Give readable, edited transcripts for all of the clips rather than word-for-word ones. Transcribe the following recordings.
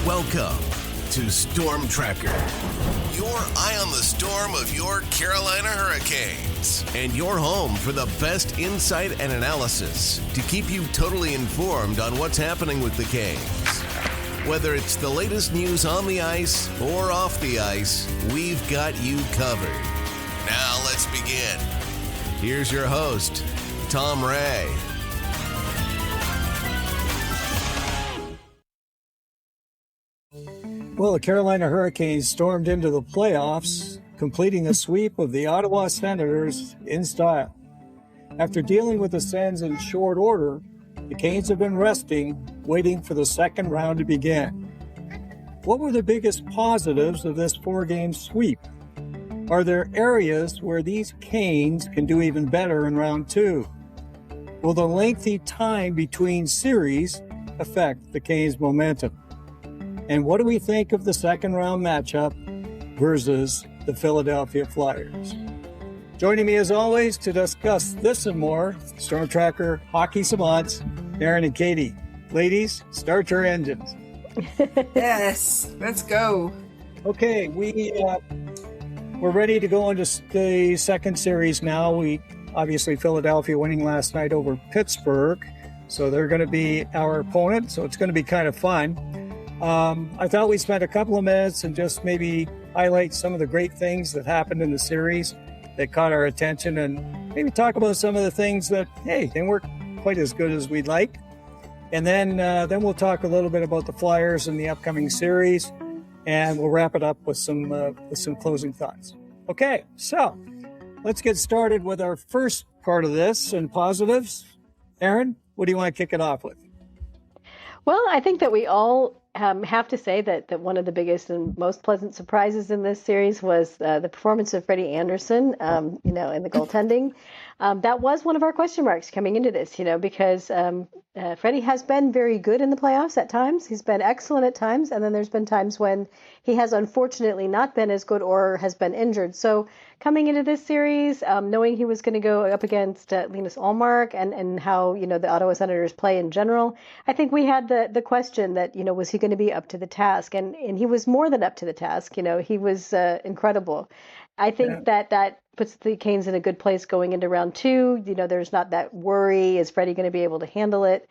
Welcome to Storm Tracker, your eye on the storm of your Carolina Hurricanes, and your home for the best insight and analysis to keep you totally informed on what's happening with the Canes. Whether it's the latest news on the ice or off the ice, we've got you covered. Now let's begin. Here's your host, Tom Ray. Well, the Carolina Hurricanes stormed into the playoffs, completing a sweep of the Ottawa Senators in style. After dealing with the Sens in short order, the Canes have been resting, waiting for the second round to begin. What were the biggest positives of this four-game sweep? Are there areas where these Canes can do even better in round two? Will the lengthy time between series affect the Canes' momentum? And what do we think of the second round matchup versus the Philadelphia Flyers? Joining me as always to discuss this and more, Storm Tracker hockey savants, Aaron and Katie. Ladies, start your engines. Yes, let's go. Okay, we're ready to go into the second series now. We obviously Philadelphia winning last night over Pittsburgh, so they're going to be our opponent. So it's going to be kind of fun. I thought we'd spend a couple of minutes and just maybe highlight some of the great things that happened in the series that caught our attention, and maybe talk about some of the things that, hey, they weren't quite as good as we'd like. And then we'll talk a little bit about the Flyers and the upcoming series, and we'll wrap it up with some closing thoughts. Okay, so let's get started with our first part of this and positives. Aaron, what do you want to kick it off with? Well, I think that we all have to say that one of the biggest and most pleasant surprises in this series was the performance of Freddie Andersen, in the goaltending. That was one of our question marks coming into this, because Freddie has been very good in the playoffs at times. He's been excellent at times, and then there's been times when he has unfortunately not been as good or has been injured. So coming into this series, knowing he was going to go up against Linus Ullmark and how, the Ottawa Senators play in general, I think we had the question that, was he going to be up to the task? And he was more than up to the task. He was incredible. I think that puts the Canes in a good place going into round two. There's not that worry. Is Freddie going to be able to handle it?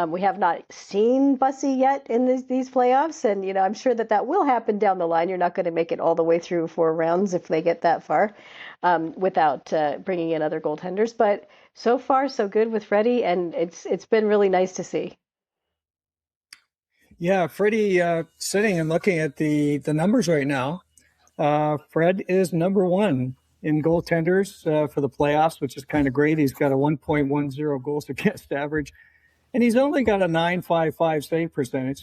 We have not seen Bussy yet in these playoffs, and I'm sure that will happen down the line. You're not going to make it all the way through 4 rounds if they get that far without bringing in other goaltenders. But so far, so good with Freddie, and it's been really nice to see. Yeah, Freddie, sitting and looking at the numbers right now, Fred is number one in goaltenders for the playoffs, which is kind of great. He's got a 1.10 goals against average, and he's only got a .955 save percentage.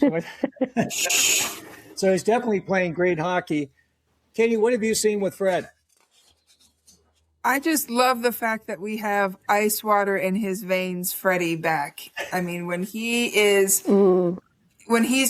So he's definitely playing great hockey. Katie, what have you seen with Fred? I just love the fact that we have ice water in his veins, Freddie, back. I mean, when he's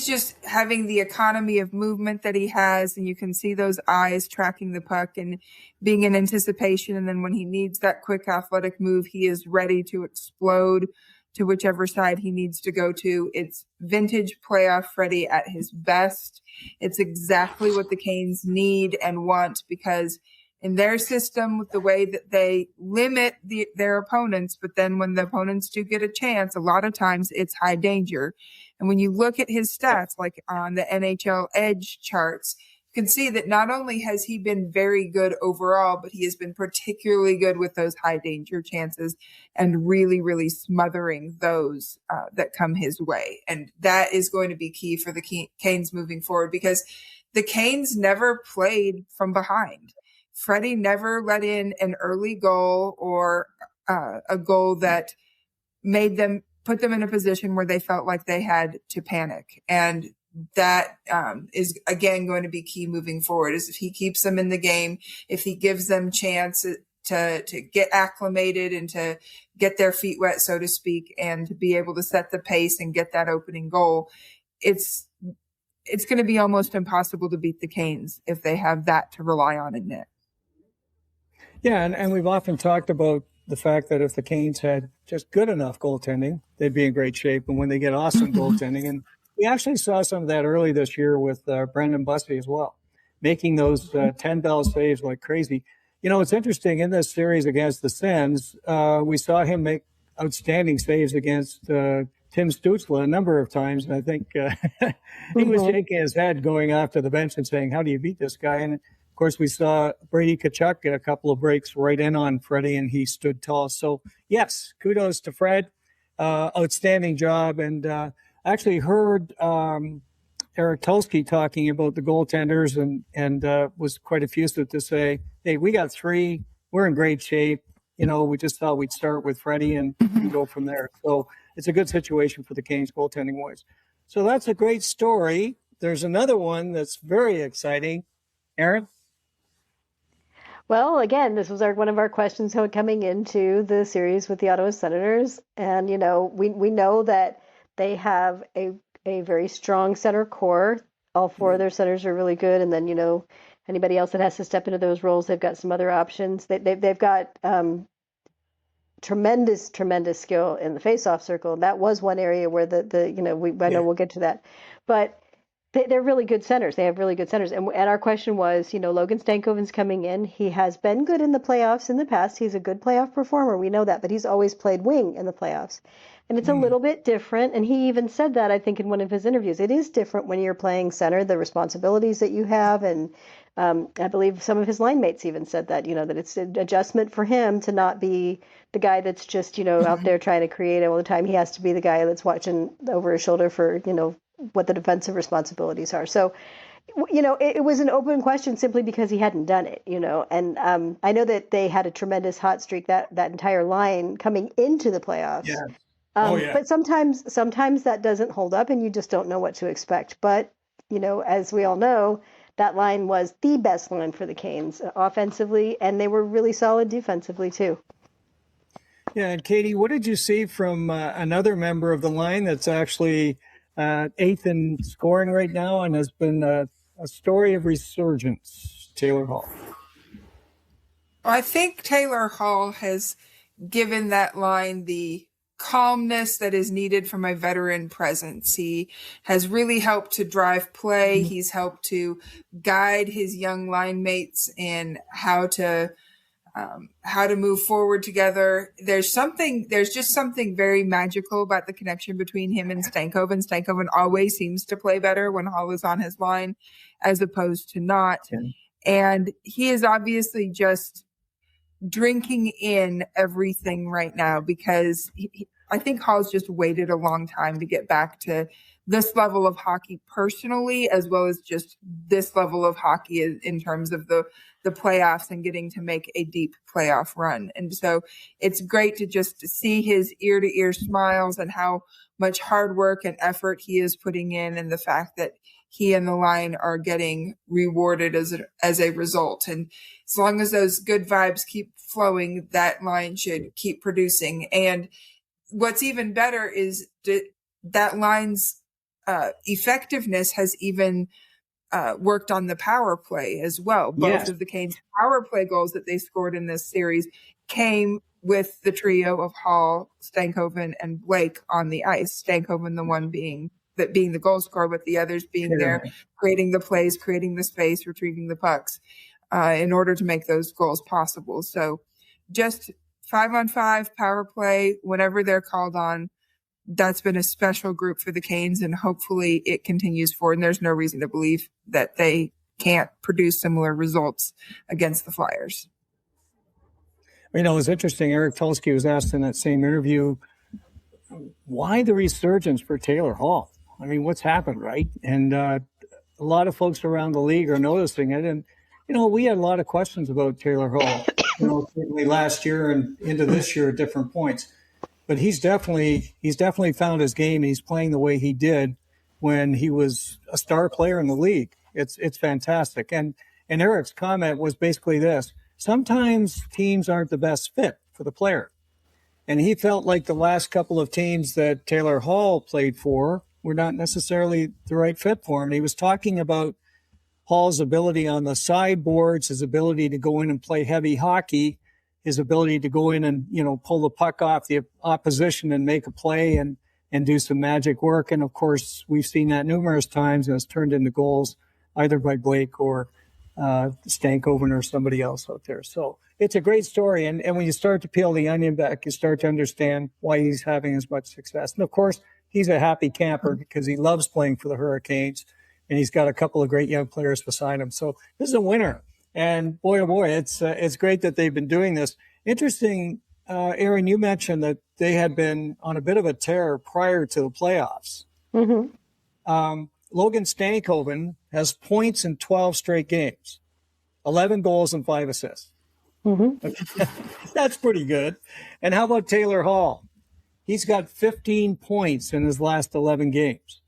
just having the economy of movement that he has, and you can see those eyes tracking the puck and being in anticipation. And then when he needs that quick athletic move, he is ready to explode to whichever side he needs to go to. It's vintage playoff Freddie at his best. It's exactly what the Canes need and want, because in their system, with the way that they limit their opponents, but then when the opponents do get a chance, a lot of times it's high danger. And when you look at his stats, like on the NHL Edge charts, you can see that not only has he been very good overall, but he has been particularly good with those high danger chances and really, really smothering those that come his way. And that is going to be key for the Canes moving forward, because the Canes never played from behind. Freddie never let in an early goal or a goal that put them in a position where they felt like they had to panic. And that is, again, going to be key moving forward, is if he keeps them in the game, if he gives them chance to get acclimated and to get their feet wet, so to speak, and to be able to set the pace and get that opening goal, it's going to be almost impossible to beat the Canes if they have that to rely on in net. Yeah, and we've often talked about the fact that if the Canes had just good enough goaltending, they'd be in great shape. And when they get awesome goaltending, and We actually saw some of that early this year with Brendan Busby as well, making those 10 bell saves like crazy. You know, it's interesting in this series against the Sens, we saw him make outstanding saves against Tim Stützle a number of times. And I think he was shaking his head going off to the bench and saying, how do you beat this guy? And of course, we saw Brady Tkachuk get a couple of breaks right in on Freddie, and he stood tall. So, yes, kudos to Fred. Outstanding job. And I actually heard Eric Tulsky talking about the goaltenders and was quite effusive to say, hey, we got 3. We're in great shape. You know, we just thought we'd start with Freddie and go from there. So it's a good situation for the Canes goaltending wise. So that's a great story. There's another one that's very exciting. Aaron? Well, again, this was one of our questions coming into the series with the Ottawa Senators. And, you know, we know that they have a very strong center core. All 4 of their centers are really good. And then, you know, anybody else that has to step into those roles, they've got some other options. They've got tremendous skill in the faceoff circle. That was one area where I know we'll get to that. But they're really good centers. They have really good centers. And our question was, you know, Logan Stankoven's coming in. He has been good in the playoffs in the past. He's a good playoff performer. We know that. But he's always played wing in the playoffs. And it's a little bit different. And he even said that, I think, in one of his interviews. It is different when you're playing center, the responsibilities that you have. And I believe some of his line mates even said that, you know, that it's an adjustment for him to not be the guy that's just, you know, out there trying to create all the time. He has to be the guy that's watching over his shoulder for, you know, what the defensive responsibilities are. So, you know, it was an open question simply because he hadn't done it, you know. And I know that they had a tremendous hot streak, that entire line coming into the playoffs. Yeah. But sometimes that doesn't hold up and you just don't know what to expect. But, you know, as we all know, that line was the best line for the Canes offensively, and they were really solid defensively too. Yeah, and Katie, what did you see from another member of the line that's actually 8th in scoring right now and has been a story of resurgence, Taylor Hall? I think Taylor Hall has given that line the calmness that is needed from a veteran presence. He has really helped to drive play. He's helped to guide his young line mates in how to move forward together. There's just something very magical about the connection between him and Stankoven. Stankoven always seems to play better when Hall is on his line as opposed to not. Okay. And he is obviously just drinking in everything right now because I think Hall's just waited a long time to get back to this level of hockey personally, as well as just this level of hockey in terms of the playoffs and getting to make a deep playoff run. And so it's great to just see his ear to ear smiles and how much hard work and effort he is putting in, and the fact that he and the line are getting rewarded as a result. And as long as those good vibes keep flowing, that line should keep producing. And what's even better is that line's effectiveness has even worked on the power play as well. Both of the Canes' power play goals that they scored in this series came with the trio of Hall, Stankoven, and Blake on the ice. Stankoven, the one being the goal scorer, but the others being there, creating the plays, creating the space, retrieving the pucks in order to make those goals possible. So just 5-on-5 power play, whenever they're called on, that's been a special group for the Canes, and hopefully it continues forward. And there's no reason to believe that they can't produce similar results against the Flyers. You know, it was interesting. Eric Tulsky was asked in that same interview, why the resurgence for Taylor Hall? I mean, what's happened, right? And a lot of folks around the league are noticing it. And, you know, we had a lot of questions about Taylor Hall, you know, certainly last year and into this year at different points. But he's definitely found his game. He's playing the way he did when he was a star player in the league. It's fantastic. And Eric's comment was basically this: sometimes teams aren't the best fit for the player. And he felt like the last couple of teams that Taylor Hall played for were not necessarily the right fit for him. And he was talking about Hall's ability on the sideboards, his ability to go in and play heavy hockey, his ability to go in and, you know, pull the puck off the opposition and make a play and and do some magic work. And of course, we've seen that numerous times, and it's turned into goals either by Blake or Stankoven or somebody else out there. So it's a great story. And when you start to peel the onion back, you start to understand why he's having as much success. And of course, he's a happy camper because he loves playing for the Hurricanes, and he's got a couple of great young players beside him. So this is a winner. And boy, oh boy, it's great that they've been doing this. Interesting, Aaron, you mentioned that they had been on a bit of a tear prior to the playoffs. Mm-hmm. Logan Stankoven has points in 12 straight games, 11 goals and 5 assists. Mm-hmm. That's pretty good. And how about Taylor Hall? He's got 15 points in his last 11 games.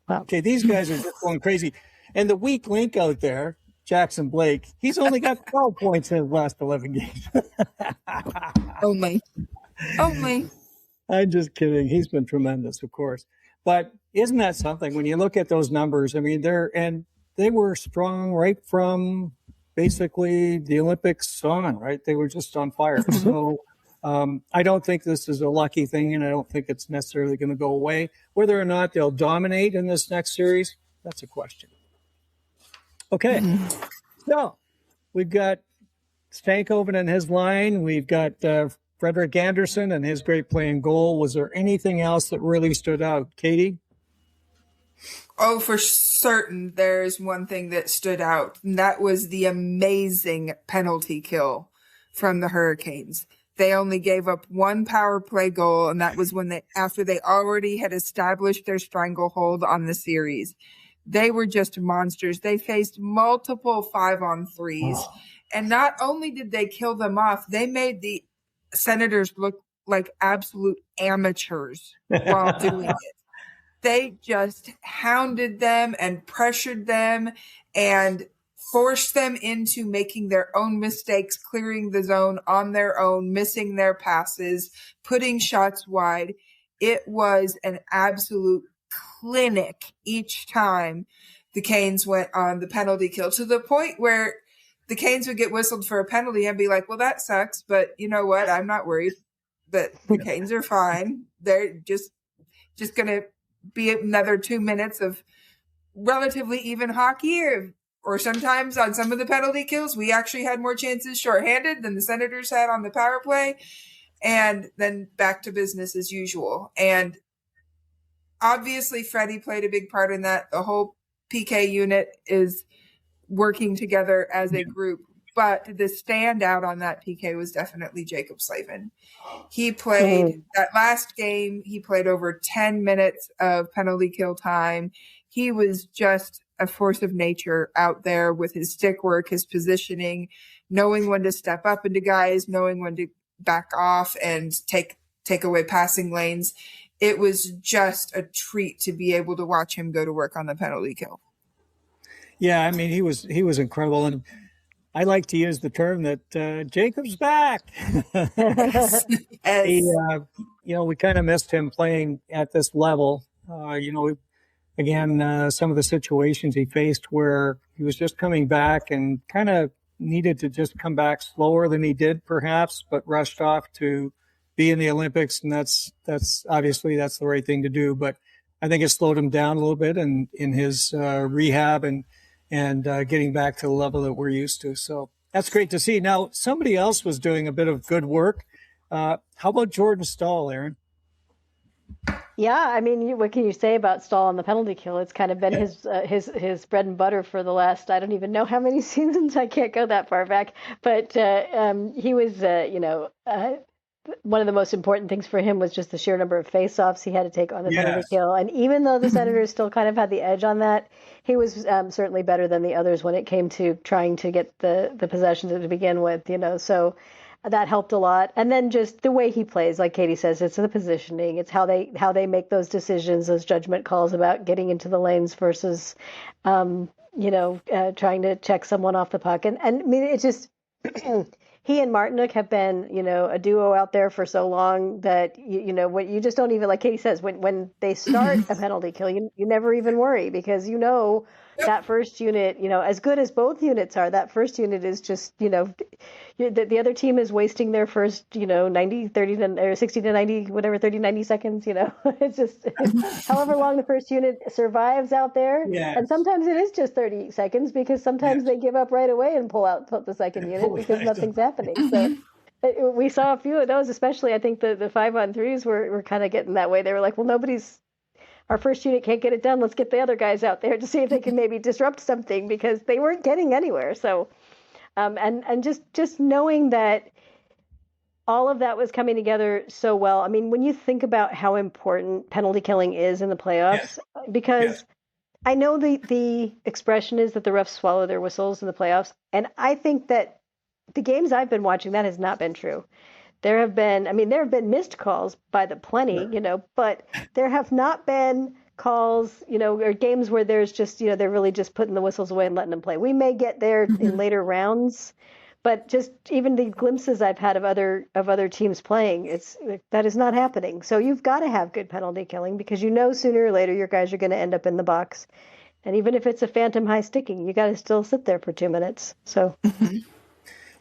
Wow. Okay, these guys are just going crazy. And the weak link out there, Jackson Blake, he's only got 12 points in his last 11 games. Only. I'm just kidding. He's been tremendous, of course. But isn't that something when you look at those numbers? I mean, they were strong right from basically the Olympics on, right? They were just on fire. So I don't think this is a lucky thing, and I don't think it's necessarily going to go away. Whether or not they'll dominate in this next series, that's a question. Okay. So we've got Stankoven and his line. We've got Freddie Andersen and his great play and goal. Was there anything else that really stood out? Katie? Oh, for certain, there's one thing that stood out, and that was the amazing penalty kill from the Hurricanes. They only gave up one power play goal, and that was after they already had established their stranglehold on the series. They were just monsters. They faced multiple 5-on-3s, and not only did they kill them off, they made the Senators look like absolute amateurs while doing it. They just hounded them and pressured them and forced them into making their own mistakes, clearing the zone on their own, missing their passes, putting shots wide. It was an absolute clinic each time the Canes went on the penalty kill, to the point where the Canes would get whistled for a penalty and be like, well, that sucks, but you know what? I'm not worried. But the Canes are fine. They're just going to be another 2 minutes of relatively even hockey, or sometimes on some of the penalty kills, we actually had more chances shorthanded than the Senators had on the power play, and then back to business as usual. And obviously Freddie played a big part in that. The whole PK unit is working together as a group, but the standout on that PK was definitely Jacob Slavin. He played that last game. He played over 10 minutes of penalty kill time. He was just a force of nature out there with his stick work, his positioning, knowing when to step up into guys, knowing when to back off and take away passing lanes. It was just a treat to be able to watch him go to work on the penalty kill. Yeah, I mean, he was incredible. And I like to use the term that Jacob's back. Yes. We kind of missed him playing at this level. Again, some of the situations he faced where he was just coming back and kind of needed to just come back slower than he did, perhaps, but rushed off to be in the Olympics. And that's obviously that's the right thing to do. But I think it slowed him down a little bit in his rehab and getting back to the level that we're used to. So that's great to see. Now, somebody else was doing a bit of good work. How about Jordan Staal, Aaron? Yeah, I mean, what can you say about Staal on the penalty kill? It's kind of been his bread and butter for the last, I don't even know how many seasons. I can't go that far back. But he was, one of the most important things for him was just the sheer number of faceoffs he had to take on the penalty kill. And even though the Senators still kind of had the edge on that, he was certainly better than the others when it came to trying to get the possessions to begin with, So that helped a lot. And then just the way he plays, like Katie says, it's the positioning. It's how they make those decisions, those judgment calls about getting into the lanes versus, trying to check someone off the puck. And I mean, it's just he and Martinook have been, a duo out there for so long that, what you just don't even, like Katie says, when they start a penalty kill, you never even worry because, that first unit, as good as both units are, that first unit is just, the other team is wasting their first, 90, 30 to, or 60 to 90, whatever, 30, 90 seconds, It's just however long the first unit survives out there. Yes. And sometimes it is just 30 seconds because sometimes they give up right away and pull the second unit because nothing's happening. So we saw a few of those, especially I think the 5-on-3s were kind of getting that way. They were like, well, our first unit can't get it done. Let's get the other guys out there to see if they can maybe disrupt something because they weren't getting anywhere. So, and just knowing that all of that was coming together so well. I mean, when you think about how important penalty killing is in the playoffs, because I know the expression is that the refs swallow their whistles in the playoffs. And I think that the games I've been watching, that has not been true. There have been missed calls by the plenty, but there have not been calls, or games where there's just, they're really just putting the whistles away and letting them play. We may get there in later rounds, but just even the glimpses I've had of other teams playing, that is not happening. So you've got to have good penalty killing because sooner or later your guys are going to end up in the box. And even if it's a phantom high sticking, you got to still sit there for 2 minutes. So.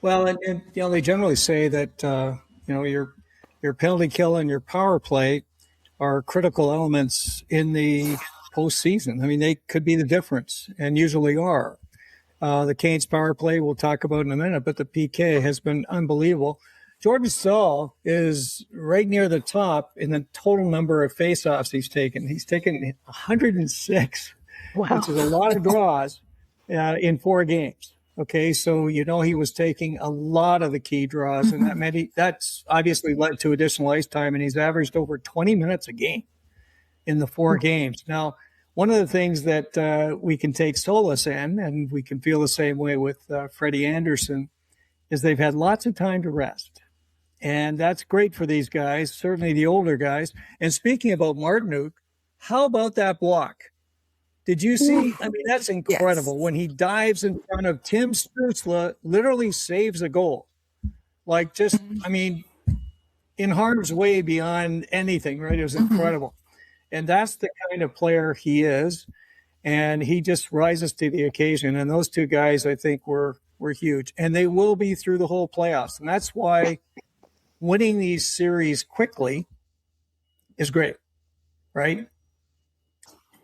Well, and they generally say that your penalty kill and your power play are critical elements in the postseason. I mean, they could be the difference, and usually are. The Canes power play we'll talk about in a minute, but the PK has been unbelievable. Jordan Staal is right near the top in the total number of faceoffs he's taken. He's taken 106, which is a lot of draws in 4 games. Okay, so he was taking a lot of the key draws, and that's obviously led to additional ice time, and he's averaged over 20 minutes a game in the 4 games. Now, one of the things that we can take solace in, and we can feel the same way with Freddie Andersen, is they've had lots of time to rest. And that's great for these guys, certainly the older guys. And speaking about Martinook, how about that block? Did you see? I mean, that's incredible. Yes. When he dives in front of Tim Stützle, literally saves a goal. Like in harm's way beyond anything, right? It was incredible. And that's the kind of player he is. And he just rises to the occasion. And those 2 guys, I think, were huge. And they will be through the whole playoffs. And that's why winning these series quickly is great, right?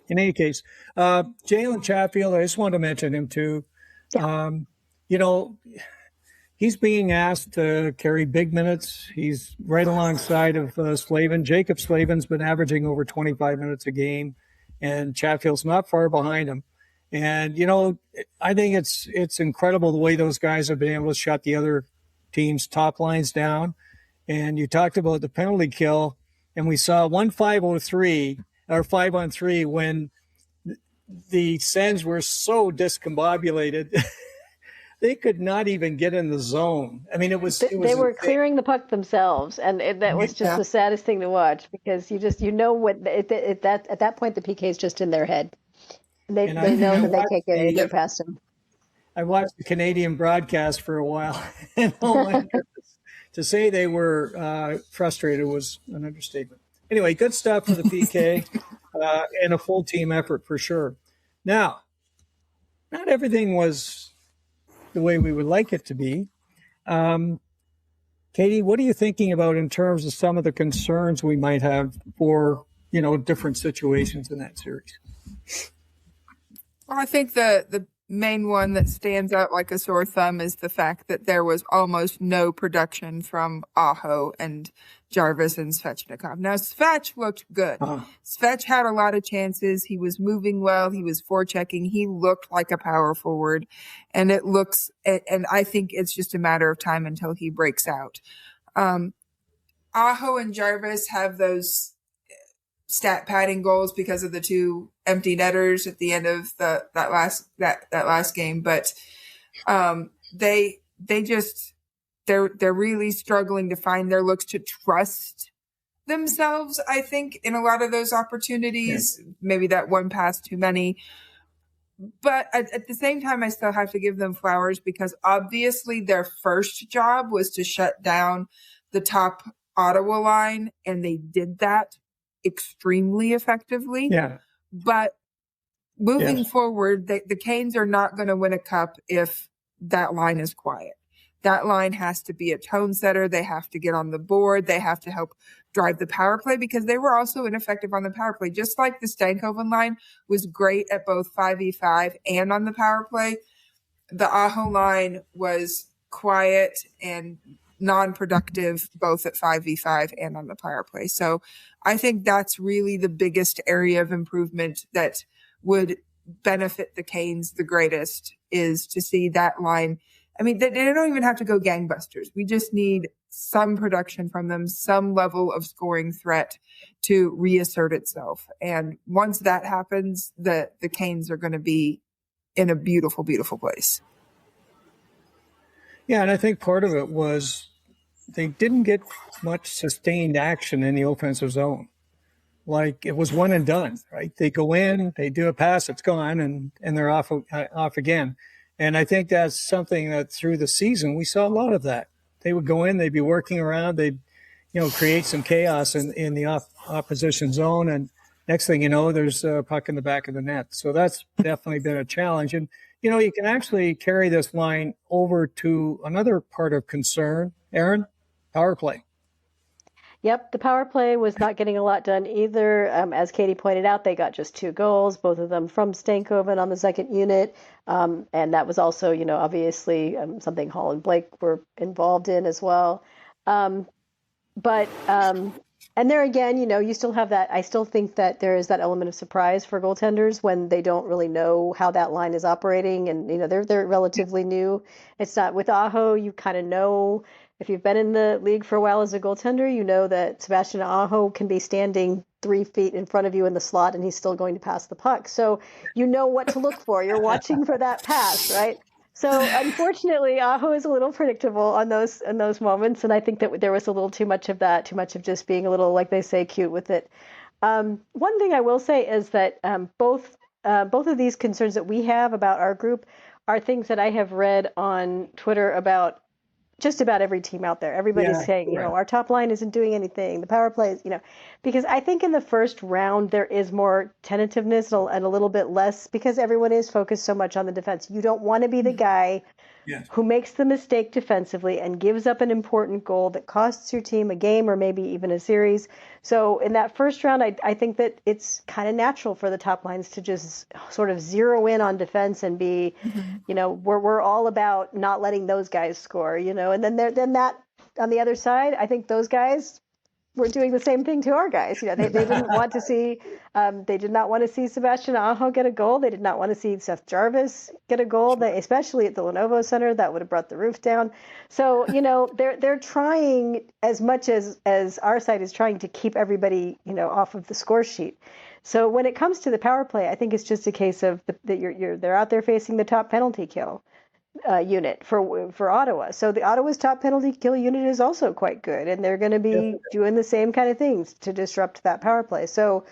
In any case, Jalen Chatfield, I just wanted to mention him too. He's being asked to carry big minutes. He's right alongside of Slavin. Jacob Slavin's been averaging over 25 minutes a game, and Chatfield's not far behind him. And, I think it's incredible the way those guys have been able to shut the other team's top lines down. And you talked about the penalty kill, and we saw 1-5-0-3 or 5-on-3 when the Sens were so discombobulated. They could not even get in the zone. I mean, it was they were clearing the puck themselves, and that was just the saddest thing to watch because what at that point the PK is just in their head. They know that they can't get past him. I watched the Canadian broadcast for a while, and to say they were frustrated was an understatement. Anyway, good stuff for the PK and a full team effort for sure. Now, not everything was the way we would like it to be. Katie, what are you thinking about in terms of some of the concerns we might have for, different situations in that series? Well, I think the main one that stands out like a sore thumb is the fact that there was almost no production from Aho and Jarvis and Svechnikov. Now, Svech looked good. Svech had a lot of chances. He was moving well. He was forechecking. He looked like a power forward. And I think it's just a matter of time until he breaks out. Aho and Jarvis have those stat padding goals because of the 2 empty netters at the end of that last game. But they're really struggling to find their looks, to trust themselves, I think, in a lot of those opportunities. Yeah. Maybe that one pass too many. But at the same time, I still have to give them flowers because obviously their first job was to shut down the top Ottawa line, and they did that extremely effectively. Yeah. But moving forward, the Canes are not going to win a cup if that line is quiet. That line has to be a tone setter. They have to get on the board. They have to help drive the power play, because they were also ineffective on the power play. Just like the Stankoven line was great at both 5v5 and on the power play, the Aho line was quiet and non-productive both at 5v5 and on the power play. So I think that's really the biggest area of improvement that would benefit the Canes the greatest, is to see that line. I mean, they don't even have to go gangbusters. We just need some production from them, some level of scoring threat to reassert itself. And once that happens, the Canes are going to be in a beautiful, beautiful place. Yeah, and I think part of it was they didn't get much sustained action in the offensive zone. Like, it was one and done, right? They go in, they do a pass, it's gone, and they're off again. And I think that's something that through the season we saw a lot of that. They would go in, they'd be working around, they'd create some chaos in the opposition zone, and next thing you know, there's a puck in the back of the net. So that's definitely been a challenge. And you can actually carry this line over to another part of concern, Aaron, power play. Yep, the power play was not getting a lot done either. As Katie pointed out, they got just 2 goals, both of them from Stankoven on the second unit. And that was also, obviously something Hall and Blake were involved in as well. And there again, you still have that. I still think that there is that element of surprise for goaltenders when they don't really know how that line is operating. And, they're relatively new. It's not with Aho, you kind of know. If you've been in the league for a while as a goaltender, you know that Sebastian Aho can be standing 3 feet in front of you in the slot and he's still going to pass the puck. So you know what to look for. You're watching for that pass, right? So unfortunately, Aho is a little predictable on those moments. And I think that there was a little too much of that, too much of just being a little, like they say, cute with it. One thing I will say is that both of these concerns that we have about our group are things that I have read on Twitter about just about every team out there. Everybody's saying, our top line isn't doing anything. The power play is, because I think in the first round, there is more tentativeness and a little bit less because everyone is focused so much on the defense. You don't want to be the guy who makes the mistake defensively and gives up an important goal that costs your team a game or maybe even a series. So in that first round, I think that it's kind of natural for the top lines to just sort of zero in on defense and be, we're all about not letting those guys score, and then that on the other side, I think those guys were doing the same thing to our guys. They didn't want to see, they did not want to see Sebastian Aho get a goal. They did not want to see Seth Jarvis get a goal. Especially at the Lenovo Center, that would have brought the roof down. So they're trying as much as our side is trying to keep everybody off of the score sheet. So when it comes to the power play, I think it's just a case of that they're out there facing the top penalty kill unit for Ottawa. So the Ottawa's top penalty kill unit is also quite good, and they're going to be doing the same kind of things to disrupt that power play. So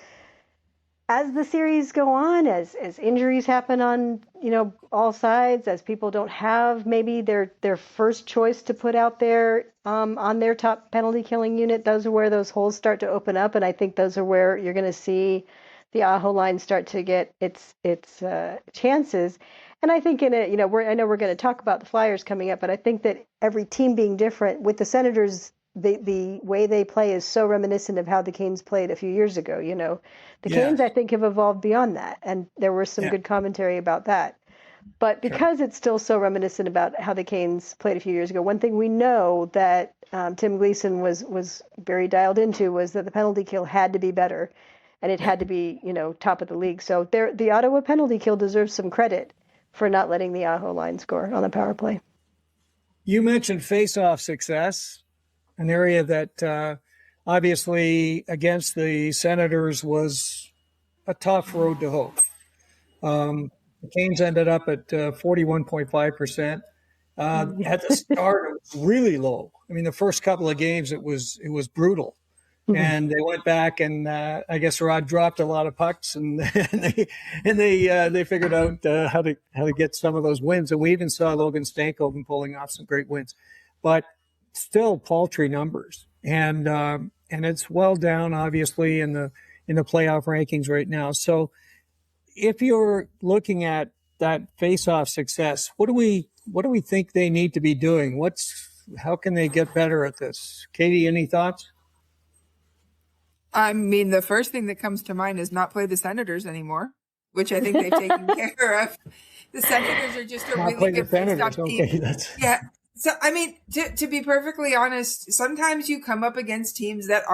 as the series go on, as injuries happen on all sides, as people don't have maybe their first choice to put out there on their top penalty killing unit, those are where those holes start to open up, and I think those are where you're going to see the Aho line start to get its chances. And I think I know we're going to talk about the Flyers coming up, but I think that every team being different, with the Senators, the way they play is so reminiscent of how the Canes played a few years ago. The Canes, I think, have evolved beyond that, and there was some good commentary about that. But because it's still so reminiscent about how the Canes played a few years ago, one thing we know that Tim Gleason was very dialed into was that the penalty kill had to be better, and it had to be top of the league. So the Ottawa penalty kill deserves some credit for not letting the Aho line score on the power play. You mentioned face-off success, an area that obviously against the Senators was a tough road to hoe. The Canes ended up at 41.5%. At the start, it was really low. I mean, the first couple of games, it was brutal. And they went back, and I guess Rod dropped a lot of pucks, and they figured out how to get some of those wins. And we even saw Logan Stankoven pulling off some great wins, but still paltry numbers. And it's well down, obviously, in the playoff rankings right now. So if you're looking at that face-off success, what do we what do we think they need to be doing? How can they get better at this? Katie, any thoughts? I mean, the first thing that comes to mind is not play the Senators anymore, which I think they've taken care of. The Senators are just a really good face-off team. Okay, yeah. So, I mean, to be perfectly honest, sometimes you come up against teams that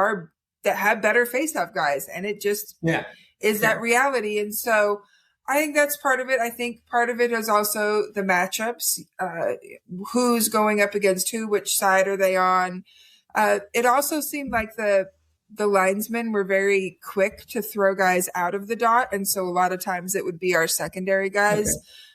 have better face-off guys, and it just is that reality. And so I think that's part of it. I think part of it is also the matchups, who's going up against who, which side are they on. It also seemed like the linesmen were very quick to throw guys out of the dot. And so a lot of times it would be our secondary guys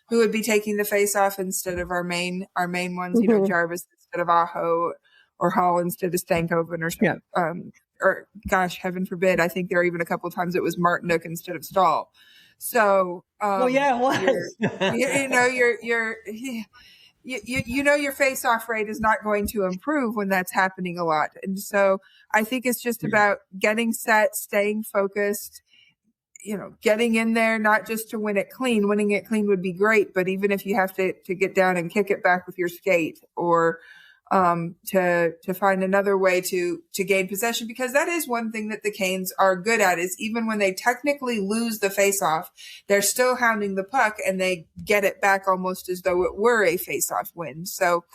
who would be taking the face off instead of our main ones, you know, Jarvis instead of Aho, or Hall instead of Stankoven, or something. Or gosh, heaven forbid. I think there were even a couple of times it was Martinook instead of Stahl. So, it was. Your face-off rate is not going to improve when that's happening a lot. And so I think it's just about getting set, staying focused, you know, getting in there, not just to win it clean. Winning it clean would be great, but even if you have to get down and kick it back with your skate, or to find another way to gain possession, because that is one thing that the Canes are good at, is even when they technically lose the face-off, they're still hounding the puck and they get it back almost as though it were a face-off win. So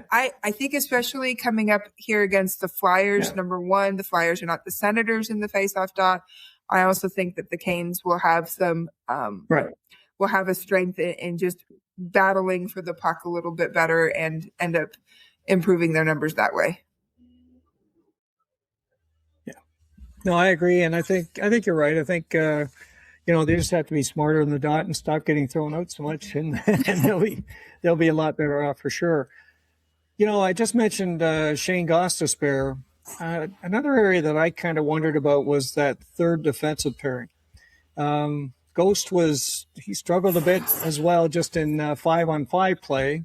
I think especially coming up here against the Flyers, number one, the Flyers are not the Senators in the face-off dot. I also think that the Canes will have some will have a strength in just battling for the puck a little bit better and end up improving their numbers that way. Yeah, no, I agree, and I think you're right. I think they just have to be smarter in the dot and stop getting thrown out so much, and they'll be a lot better off for sure. You know, I just mentioned Shane Gostisbehere. Another area that I kind of wondered about was that third defensive pairing. Ghost he struggled a bit as well, just in 5-on-5 play.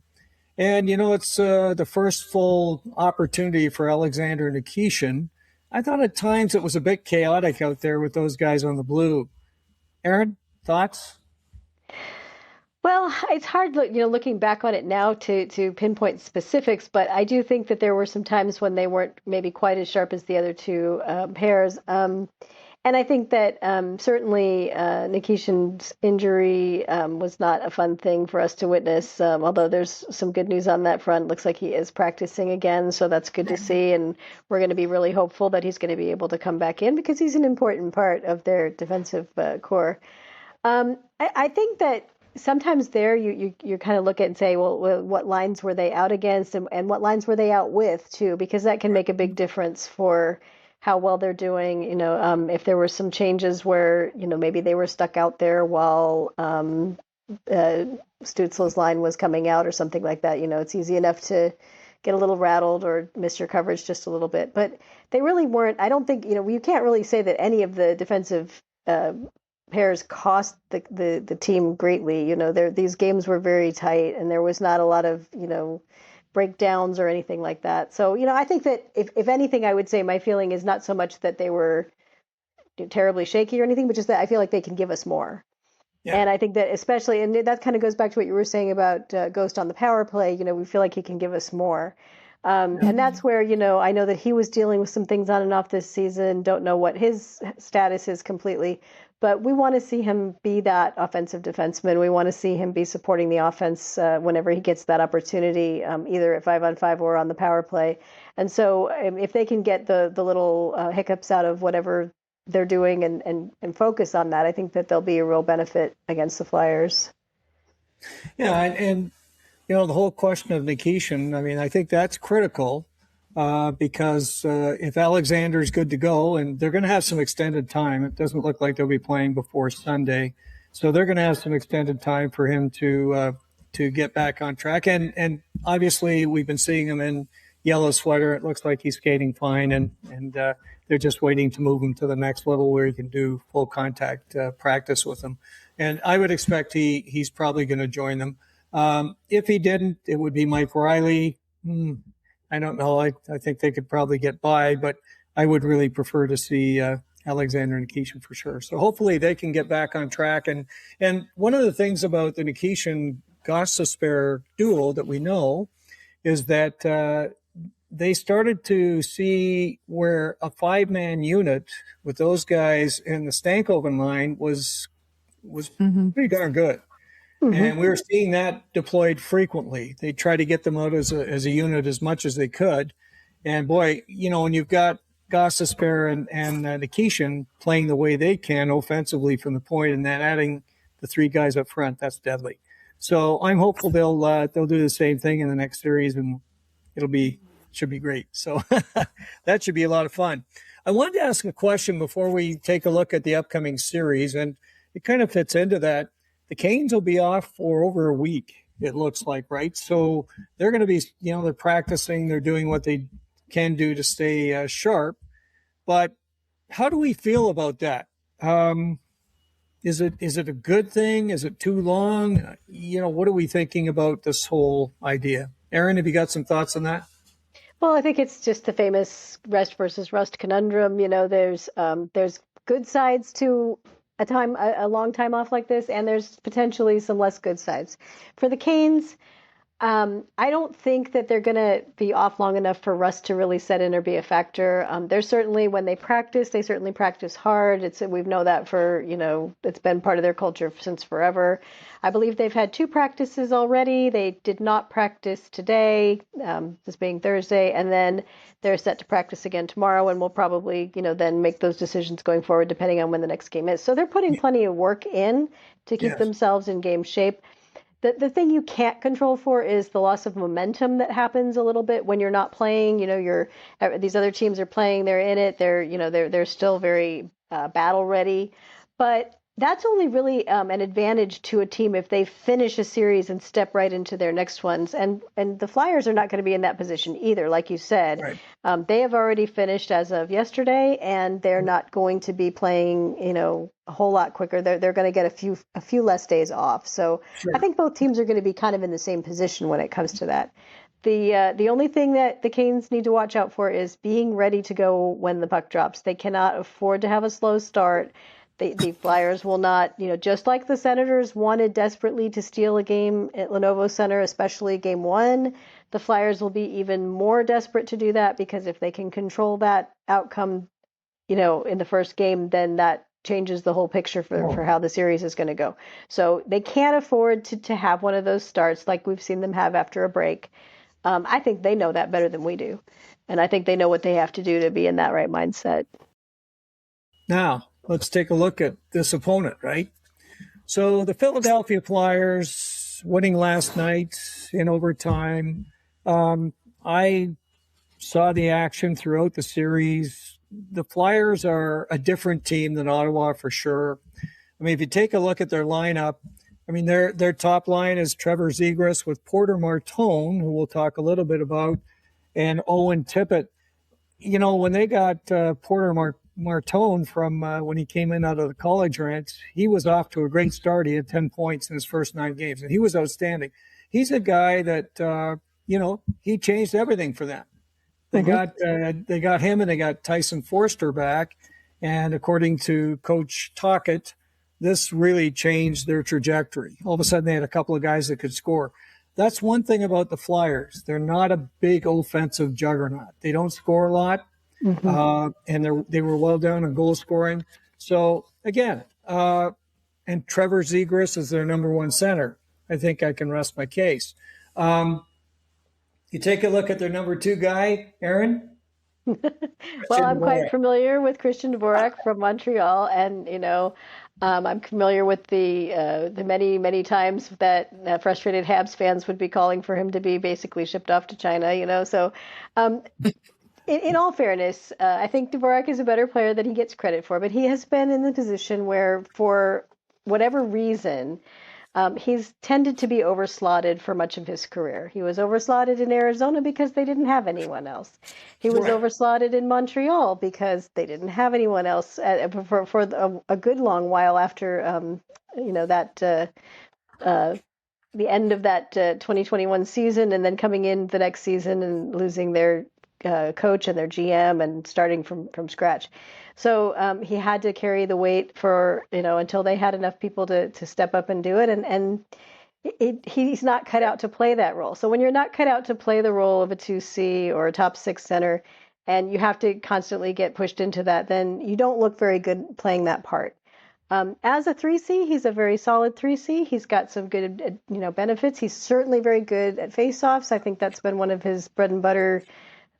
And, you know, it's the first full opportunity for Alexander Nikishin. I thought at times it was a bit chaotic out there with those guys on the blue. Aaron, thoughts? Well, it's hard, looking back on it now to pinpoint specifics, but I do think that there were some times when they weren't maybe quite as sharp as the other two pairs. And I think that certainly Nikishin's injury was not a fun thing for us to witness, although there's some good news on that front. Looks like he is practicing again, so that's good to see. And we're going to be really hopeful that he's going to be able to come back in, because he's an important part of their defensive core. I think that sometimes there you kind of look at and say, well, what lines were they out against, and what lines were they out with, too, because that can make a big difference for how well they're doing. If there were some changes where, maybe they were stuck out there while Stützle's line was coming out or something like that. It's easy enough to get a little rattled or miss your coverage just a little bit. But they really weren't. I don't think, you can't really say that any of the defensive pairs cost the team greatly. These games were very tight, and there was not a lot of, breakdowns or anything like that. So, I think that if anything, I would say my feeling is not so much that they were terribly shaky or anything, but just that I feel like they can give us more. Yeah. And I think that especially, and that kind of goes back to what you were saying about Ghost on the power play, we feel like he can give us more. And that's where, I know that he was dealing with some things on and off this season, don't know what his status is completely, but we want to see him be that offensive defenseman. We want to see him be supporting the offense whenever he gets that opportunity, either at 5-on-5 or on the power play. And so if they can get the little hiccups out of whatever they're doing and focus on that, I think that they'll be a real benefit against the Flyers. Yeah, and the whole question of Nikishin, I mean, I think that's critical because if Alexander's good to go, and they're going to have some extended time, it doesn't look like they'll be playing before Sunday, so they're going to have some extended time for him to get back on track. And obviously, we've been seeing him in yellow sweater. It looks like he's skating fine, and they're just waiting to move him to the next level where he can do full contact practice with them. And I would expect he's probably going to join them. If he didn't, it would be Mike Riley. I don't know. I think they could probably get by, but I would really prefer to see Alexander Nikishin for sure. So hopefully they can get back on track. And one of the things about the Nikishin Gostisbehere duo that we know is that they started to see where a 5-man unit with those guys in the Stankoven line was pretty darn good. And we were seeing that deployed frequently. They tried to get them out as a unit as much as they could. And boy, when you've got Gostisbehere and Nikishin playing the way they can offensively from the point, and then adding the 3 guys up front, that's deadly. So I'm hopeful they'll do the same thing in the next series, and should be great. So that should be a lot of fun. I wanted to ask a question before we take a look at the upcoming series, and it kind of fits into that. The Canes will be off for over a week, it looks like, right? So they're going to be, they're practicing, they're doing what they can do to stay sharp. But how do we feel about that? Is it a good thing? Is it too long? What are we thinking about this whole idea? Aaron, have you got some thoughts on that? Well, I think it's just the famous rest versus rust conundrum. There's good sides to a long time off like this, and there's potentially some less good sides. For the Canes, I don't think that they're going to be off long enough for rust to really set in or be a factor. They're certainly, when they certainly practice hard. We've known that for, it's been part of their culture since forever. I believe they've had 2 practices already. They did not practice today, this being Thursday, and then they're set to practice again tomorrow, and we'll probably, then make those decisions going forward depending on when the next game is. So they're putting plenty of work in to keep themselves in game shape. The thing you can't control for is the loss of momentum that happens a little bit when you're not playing. These other teams are playing, they're in it, they're still very battle ready, but that's only really an advantage to a team if they finish a series and step right into their next ones. And the Flyers are not going to be in that position either, like you said. Right. They have already finished as of yesterday, and they're not going to be playing, a whole lot quicker. They're going to get a few less days off. So sure. I think both teams are going to be kind of in the same position when it comes to that. The only thing that the Canes need to watch out for is being ready to go when the puck drops. They cannot afford to have a slow start. The Flyers will not, just like the Senators wanted desperately to steal a game at Lenovo Center, especially game 1, the Flyers will be even more desperate to do that, because if they can control that outcome, in the first game, then that changes the whole picture for how the series is going to go. So they can't afford to have one of those starts like we've seen them have after a break. I think they know that better than we do. And I think they know what they have to do to be in that right mindset. Now, let's take a look at this opponent, right? So the Philadelphia Flyers winning last night in overtime. I saw the action throughout the series. The Flyers are a different team than Ottawa for sure. I mean, if you take a look at their lineup, their top line is Trevor Zegras with Porter Martone, who we'll talk a little bit about, and Owen Tippett. When they got Porter Martone from when he came in out of the college ranks, he was off to a great start. He had 10 points in his first 9 games, and he was outstanding. He's a guy that, he changed everything for them. They got him, and they got Tyson Forster back. And according to Coach Tocchet, this really changed their trajectory. All of a sudden, they had a couple of guys that could score. That's one thing about the Flyers. They're not a big offensive juggernaut. They don't score a lot. And they were well down on goal scoring. So again, and Trevor Zegras is their number 1 center. I think I can rest my case. You take a look at their number 2 guy, Aaron. Well, I'm quite familiar with Christian Dvorak from Montreal, and I'm familiar with the many, many times that frustrated Habs fans would be calling for him to be basically shipped off to China. So. In all fairness, I think Dvorak is a better player than he gets credit for, but he has been in the position where, for whatever reason, he's tended to be overslotted for much of his career. He was overslotted in Arizona because they didn't have anyone else. He was overslotted in Montreal because they didn't have anyone else for a good long while after, the end of that 2021 season, and then coming in the next season and losing their coach and their GM and starting from scratch. So he had to carry the weight for, until they had enough people to step up and do it. And he's not cut out to play that role. So when you're not cut out to play the role of a 2C or a top 6 center, and you have to constantly get pushed into that, then you don't look very good playing that part. As a 3C, he's a very solid 3C. He's got some good, benefits. He's certainly very good at faceoffs. I think that's been one of his bread and butter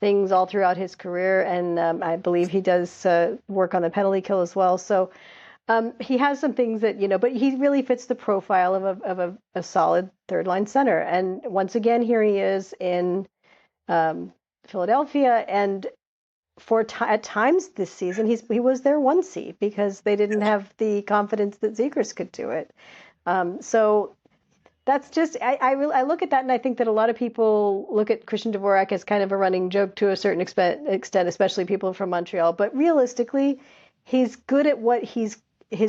things all throughout his career, and I believe he does work on the penalty kill as well. So he has some things that, but he really fits the profile of a solid third line center. And once again, here he is in Philadelphia, and at times this season, he was their 1C because they didn't have the confidence that Zegras could do it. So that's just, I look at that and I think that a lot of people look at Christian Dvorak as kind of a running joke to a certain extent, especially people from Montreal. But realistically, he's good at what his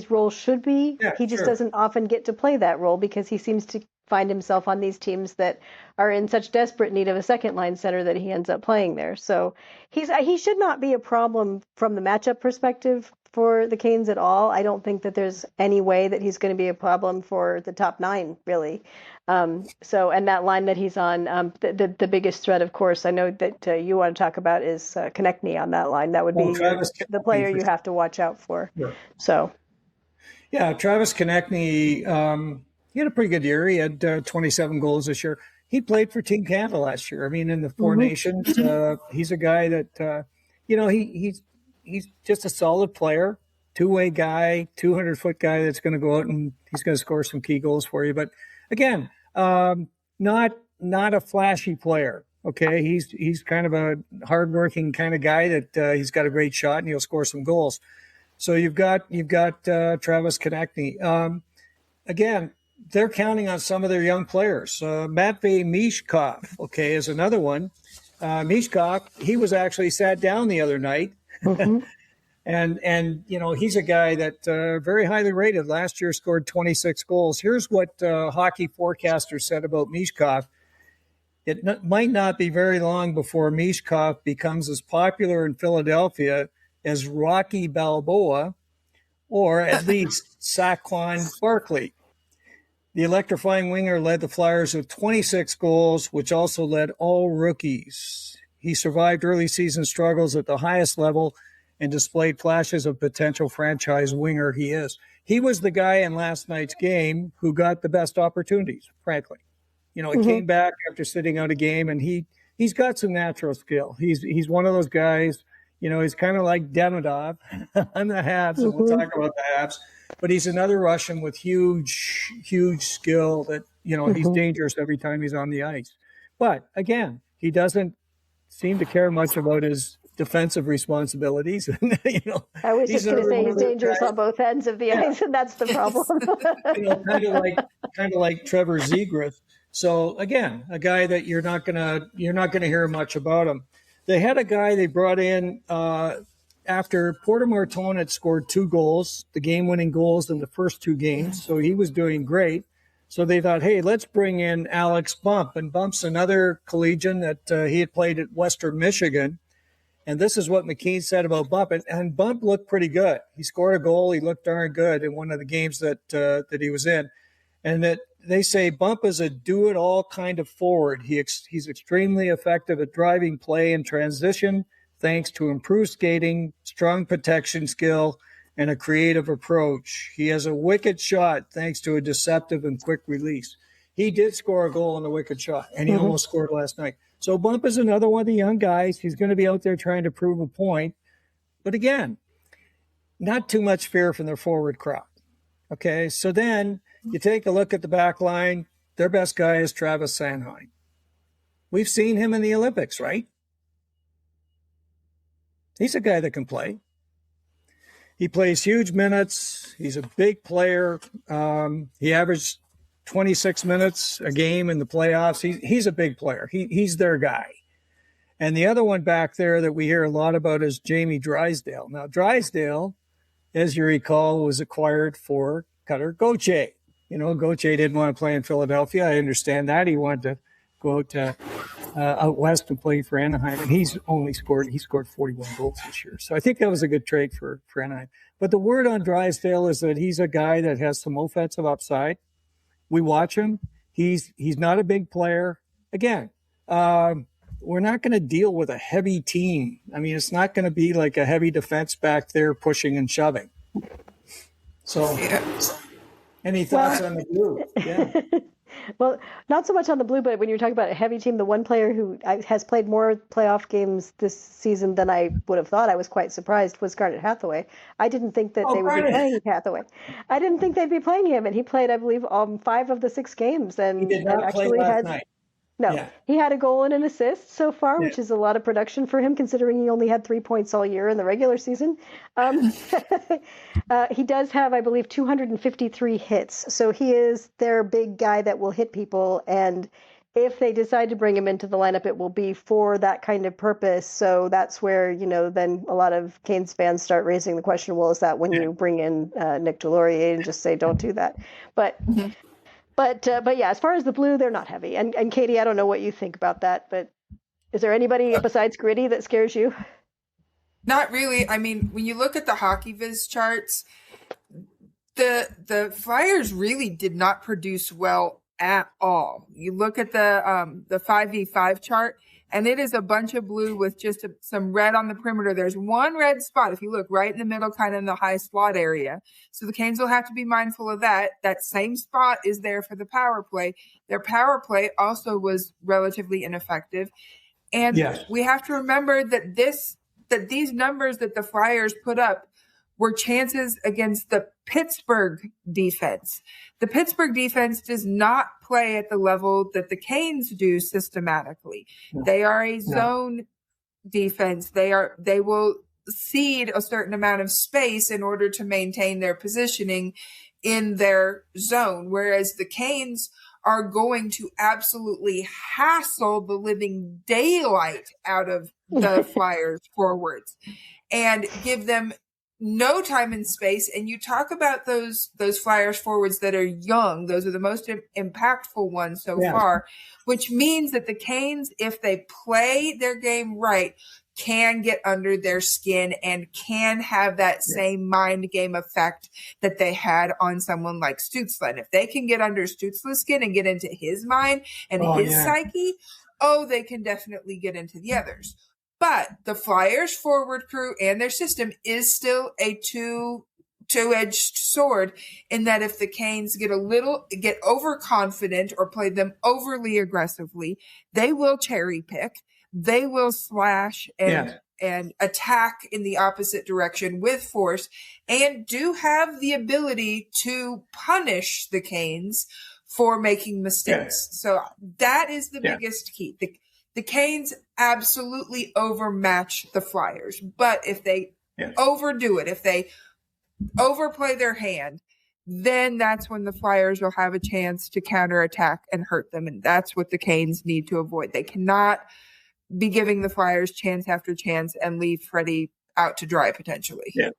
role should be. Yeah, he just sure. doesn't often get to play that role because he seems to find himself on these teams that are in such desperate need of a second line center that he ends up playing there. So he should not be a problem from the matchup perspective for the Canes at all. I don't think that there's any way that he's going to be a problem for the top 9, really. And that line that he's on, the biggest threat, of course, I know that you want to talk about is Konechny on that line. That would be the player you have to watch out for. Sure. So, yeah, Travis Konechny, he had a pretty good year. He had 27 goals this year. He played for Team Canada last year. I mean, in the Four Nations, he's a guy that, he's just a solid player, two-way guy, 200-foot guy that's going to go out and he's going to score some key goals for you. But again, not a flashy player. Okay, he's kind of a hardworking kind of guy that he's got a great shot and he'll score some goals. So you've got Travis Konechny. Again, they're counting on some of their young players. Matvei Mishkov, okay, is another one. Mishkov, he was actually sat down the other night. And he's a guy that very highly rated. Last year scored 26 goals. Here's what Hockey Forecaster said about Mishkov. It might not be very long before Mishkov becomes as popular in Philadelphia as Rocky Balboa or at least Saquon Barkley. The electrifying winger led the Flyers with 26 goals, which also led all rookies. He survived early season struggles at the highest level and displayed flashes of potential franchise winger he is. He was the guy in last night's game who got the best opportunities, frankly. He came back after sitting out a game, and he's got some natural skill. He's one of those guys, he's kind of like Demidov on the Habs, and we'll talk about the Habs. But he's another Russian with huge, huge skill that, he's dangerous every time he's on the ice. But, again, he doesn't seem to care much about his defensive responsibilities. I was just going to say he's dangerous on both ends of the ice, and that's the problem. kind of like Trevor Zegras. So, again, a guy that you're not gonna hear much about him. They had a guy they brought in after Porter Martone had scored 2 goals, the game-winning goals in the first 2 games, so he was doing great. So they thought, hey, let's bring in Alex Bump. And Bump's another collegian that he had played at Western Michigan. And this is what McKean said about Bump. And Bump looked pretty good. He scored a goal. He looked darn good in one of the games that he was in. And that they say Bump is a do-it-all kind of forward. He's extremely effective at driving play and transition, thanks to improved skating, strong protection skill, and a creative approach. He has a wicked shot thanks to a deceptive and quick release. He did score a goal on the wicked shot, and he almost scored last night. So Bump is another one of the young guys. He's going to be out there trying to prove a point. But again, not too much fear from their forward crowd. Okay, so then you take a look at the back line. Their best guy is Travis Sanheim. We've seen him in the Olympics, right? He's a guy that can play. He plays huge minutes. He's a big player. He averaged 26 minutes a game in the playoffs. He's a big player. He's their guy. And the other one back there that we hear a lot about is Jamie Drysdale. Now, Drysdale, as you recall, was acquired for Cutter Gauthier. Gauthier didn't want to play in Philadelphia. I understand that. He wanted to go out west and play for Anaheim, and he scored 41 goals this year. So I think that was a good trade for Anaheim. But the word on Drysdale is that he's a guy that has some offensive upside. We watch him. He's not a big player. Again, we're not going to deal with a heavy team. I mean, it's not going to be like a heavy defense back there pushing and shoving. So, any thoughts on the Blue? Yeah. Well, not so much on the Blue, but when you're talking about a heavy team, the one player who has played more playoff games this season than I would have thought, I was quite surprised, was Garnet Hathaway. I didn't think that they would be playing Hathaway. I didn't think they'd be playing him, and he played, I believe, 5 of the 6 games. And he did not play last night. No, he had a goal and an assist so far, which is a lot of production for him, considering he only had 3 points all year in the regular season. He does have, I believe, 253 hits. So he is their big guy that will hit people. And if they decide to bring him into the lineup, it will be for that kind of purpose. So that's where, then a lot of Canes fans start raising the question, well, is that when you bring in Nick Delorier and just say, don't do that? But... Mm-hmm. But yeah, as far as the Blue, they're not heavy. And Katie, I don't know what you think about that, but is there anybody besides Gritty that scares you? Not really. I mean, when you look at the Hockey Viz charts, the Flyers really did not produce well at all. You look at the 5v5 chart, and it is a bunch of blue with just some red on the perimeter. There's one red spot, if you look right in the middle, kind of in the high slot area. So the Canes will have to be mindful of that. That same spot is there for the power play. Their power play also was relatively ineffective. And we have to remember that these numbers that the Flyers put up were chances against the Pittsburgh defense. The Pittsburgh defense does not play at the level that the Canes do systematically. No. They are a zone defense. They will cede a certain amount of space in order to maintain their positioning in their zone, whereas the Canes are going to absolutely hassle the living daylight out of the Flyers forwards and give them no time and space. And you talk about those Flyers forwards that are young. Those are the most impactful ones so far, which means that the Canes, if they play their game right, can get under their skin and can have that same mind game effect that they had on someone like Stützle. If they can get under Stützle's skin and get into his mind and his psyche, they can definitely get into the others. But the Flyers forward crew and their system is still a two-edged sword in that if the Canes get overconfident or play them overly aggressively, they will cherry pick, they will slash and attack in the opposite direction with force and do have the ability to punish the Canes for making mistakes. So that is the biggest key. The Canes absolutely overmatch the Flyers, but if they overdo it, if they overplay their hand, then that's when the Flyers will have a chance to counterattack and hurt them, and that's what the Canes need to avoid. They cannot be giving the Flyers chance after chance and leave Freddie out to dry potentially. Yeah.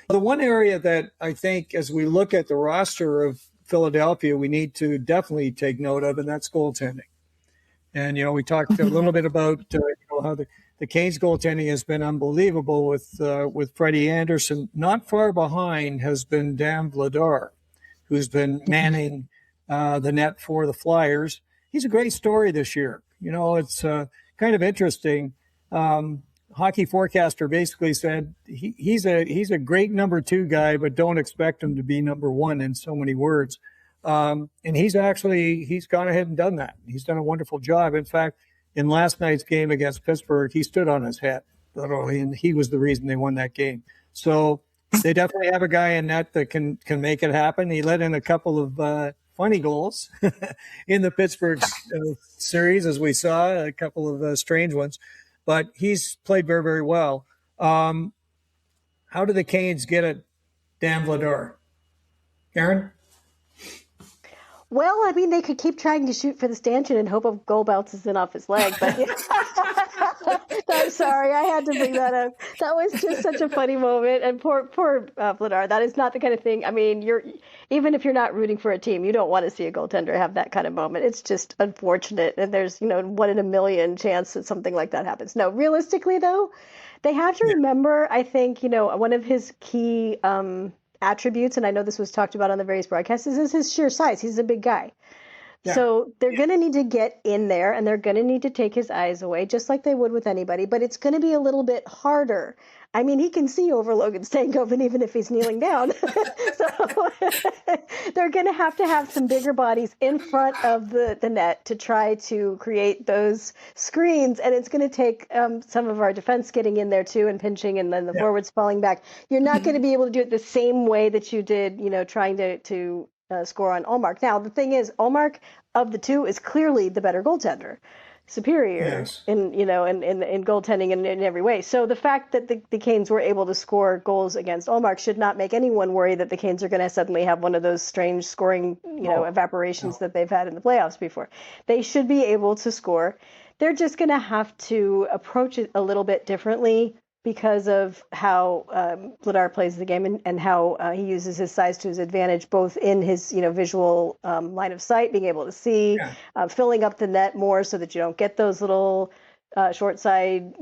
The one area that I think as we look at the roster of Philadelphia, we need to definitely take note of, and that's goaltending. And, we talked a little bit about how the Canes goaltending has been unbelievable with Freddie Andersen. Not far behind has been Dan Vladar, who's been manning the net for the Flyers. He's a great story this year. It's kind of interesting. Hockey Forecaster basically said he's a great number 2 guy, but don't expect him to be number 1 in so many words. And he's gone ahead and done that. He's done a wonderful job. In fact, in last night's game against Pittsburgh, he stood on his head, and he was the reason they won that game. So they definitely have a guy in net that can make it happen. He let in a couple of funny goals in the Pittsburgh series, as we saw, a couple of strange ones, but he's played very, very well. How do the Canes get at Dan Vladar? Karen? Well, I mean, they could keep trying to shoot for the stanchion and hope a goal bounces in off his leg. But I'm sorry, I had to bring that up. That was just such a funny moment. And poor Vladar. That is not the kind of thing. I mean, even if you're not rooting for a team, you don't want to see a goaltender have that kind of moment. It's just unfortunate. And there's 1 in a million chance that something like that happens. No, realistically though, they have to remember. I think one of his key attributes, and I know this was talked about on the various broadcasts, is his sheer size. He's a big guy. Yeah. So they're going to need to get in there, and they're going to need to take his eyes away, just like they would with anybody. But it's going to be a little bit harder. I mean, he can see over Logan Stankoven even if he's kneeling down. So they're going to have some bigger bodies in front of the net to try to create those screens. And it's going to take some of our defense getting in there too and pinching, and then the forwards falling back. You're not going to be able to do it the same way that you did, trying to score on Ullmark. Now, the thing is, Ullmark of the two is clearly the better goaltender, superior in goaltending and in every way. So the fact that the Canes were able to score goals against Ullmark should not make anyone worry that the Canes are going to suddenly have one of those strange scoring, evaporations that they've had in the playoffs before. They should be able to score. They're just going to have to approach it a little bit differently because of how Vladar plays the game and how he uses his size to his advantage, both in his visual line of sight, being able to see, filling up the net more so that you don't get those little short side,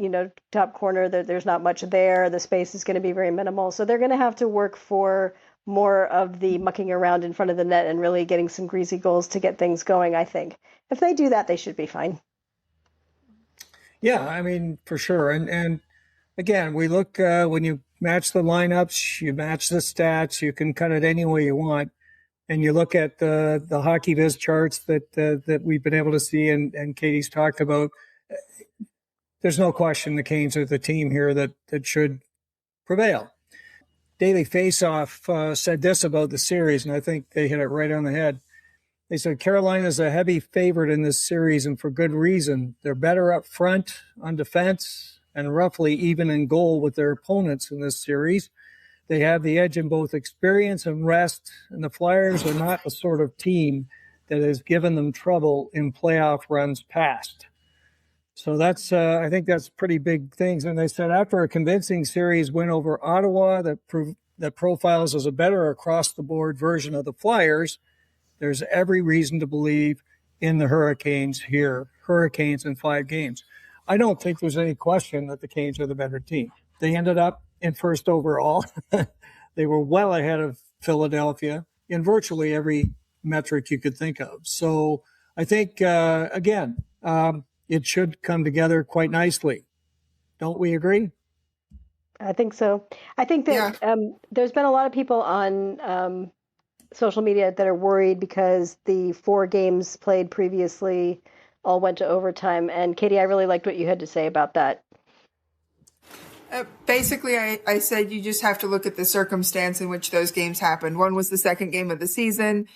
top corner. There's not much there. The space is going to be very minimal. So they're going to have to work for more of the mucking around in front of the net and really getting some greasy goals to get things going, I think. If they do that, they should be fine. Yeah, I mean, for sure. And again, we look, when you match the lineups, you match the stats, you can cut it any way you want. And you look at the Hockey Viz charts that we've been able to see and Katie's talked about. There's no question the Canes are the team here that should prevail. Daily Faceoff said this about the series, and I think they hit it right on the head. They said Carolina's a heavy favorite in this series, and for good reason. They're better up front on defense and roughly even in goal with their opponents in this series. They have the edge in both experience and rest, and the Flyers are not the sort of team that has given them trouble in playoff runs past. So that's, I think that's pretty big things. And they said after a convincing series win over Ottawa that profiles as a better across-the-board version of the Flyers, there's every reason to believe in the Hurricanes here. Hurricanes in 5 games. I don't think there's any question that the Canes are the better team. They ended up in first overall. They were well ahead of Philadelphia in virtually every metric you could think of. So I think, again, it should come together quite nicely. Don't we agree? I think so. I think that there's been a lot of people on social media that are worried because the 4 games played previously all went to overtime. And Katie, I really liked what you had to say about that. Basically, I said you just have to look at the circumstance in which those games happened. One was the second game of the season.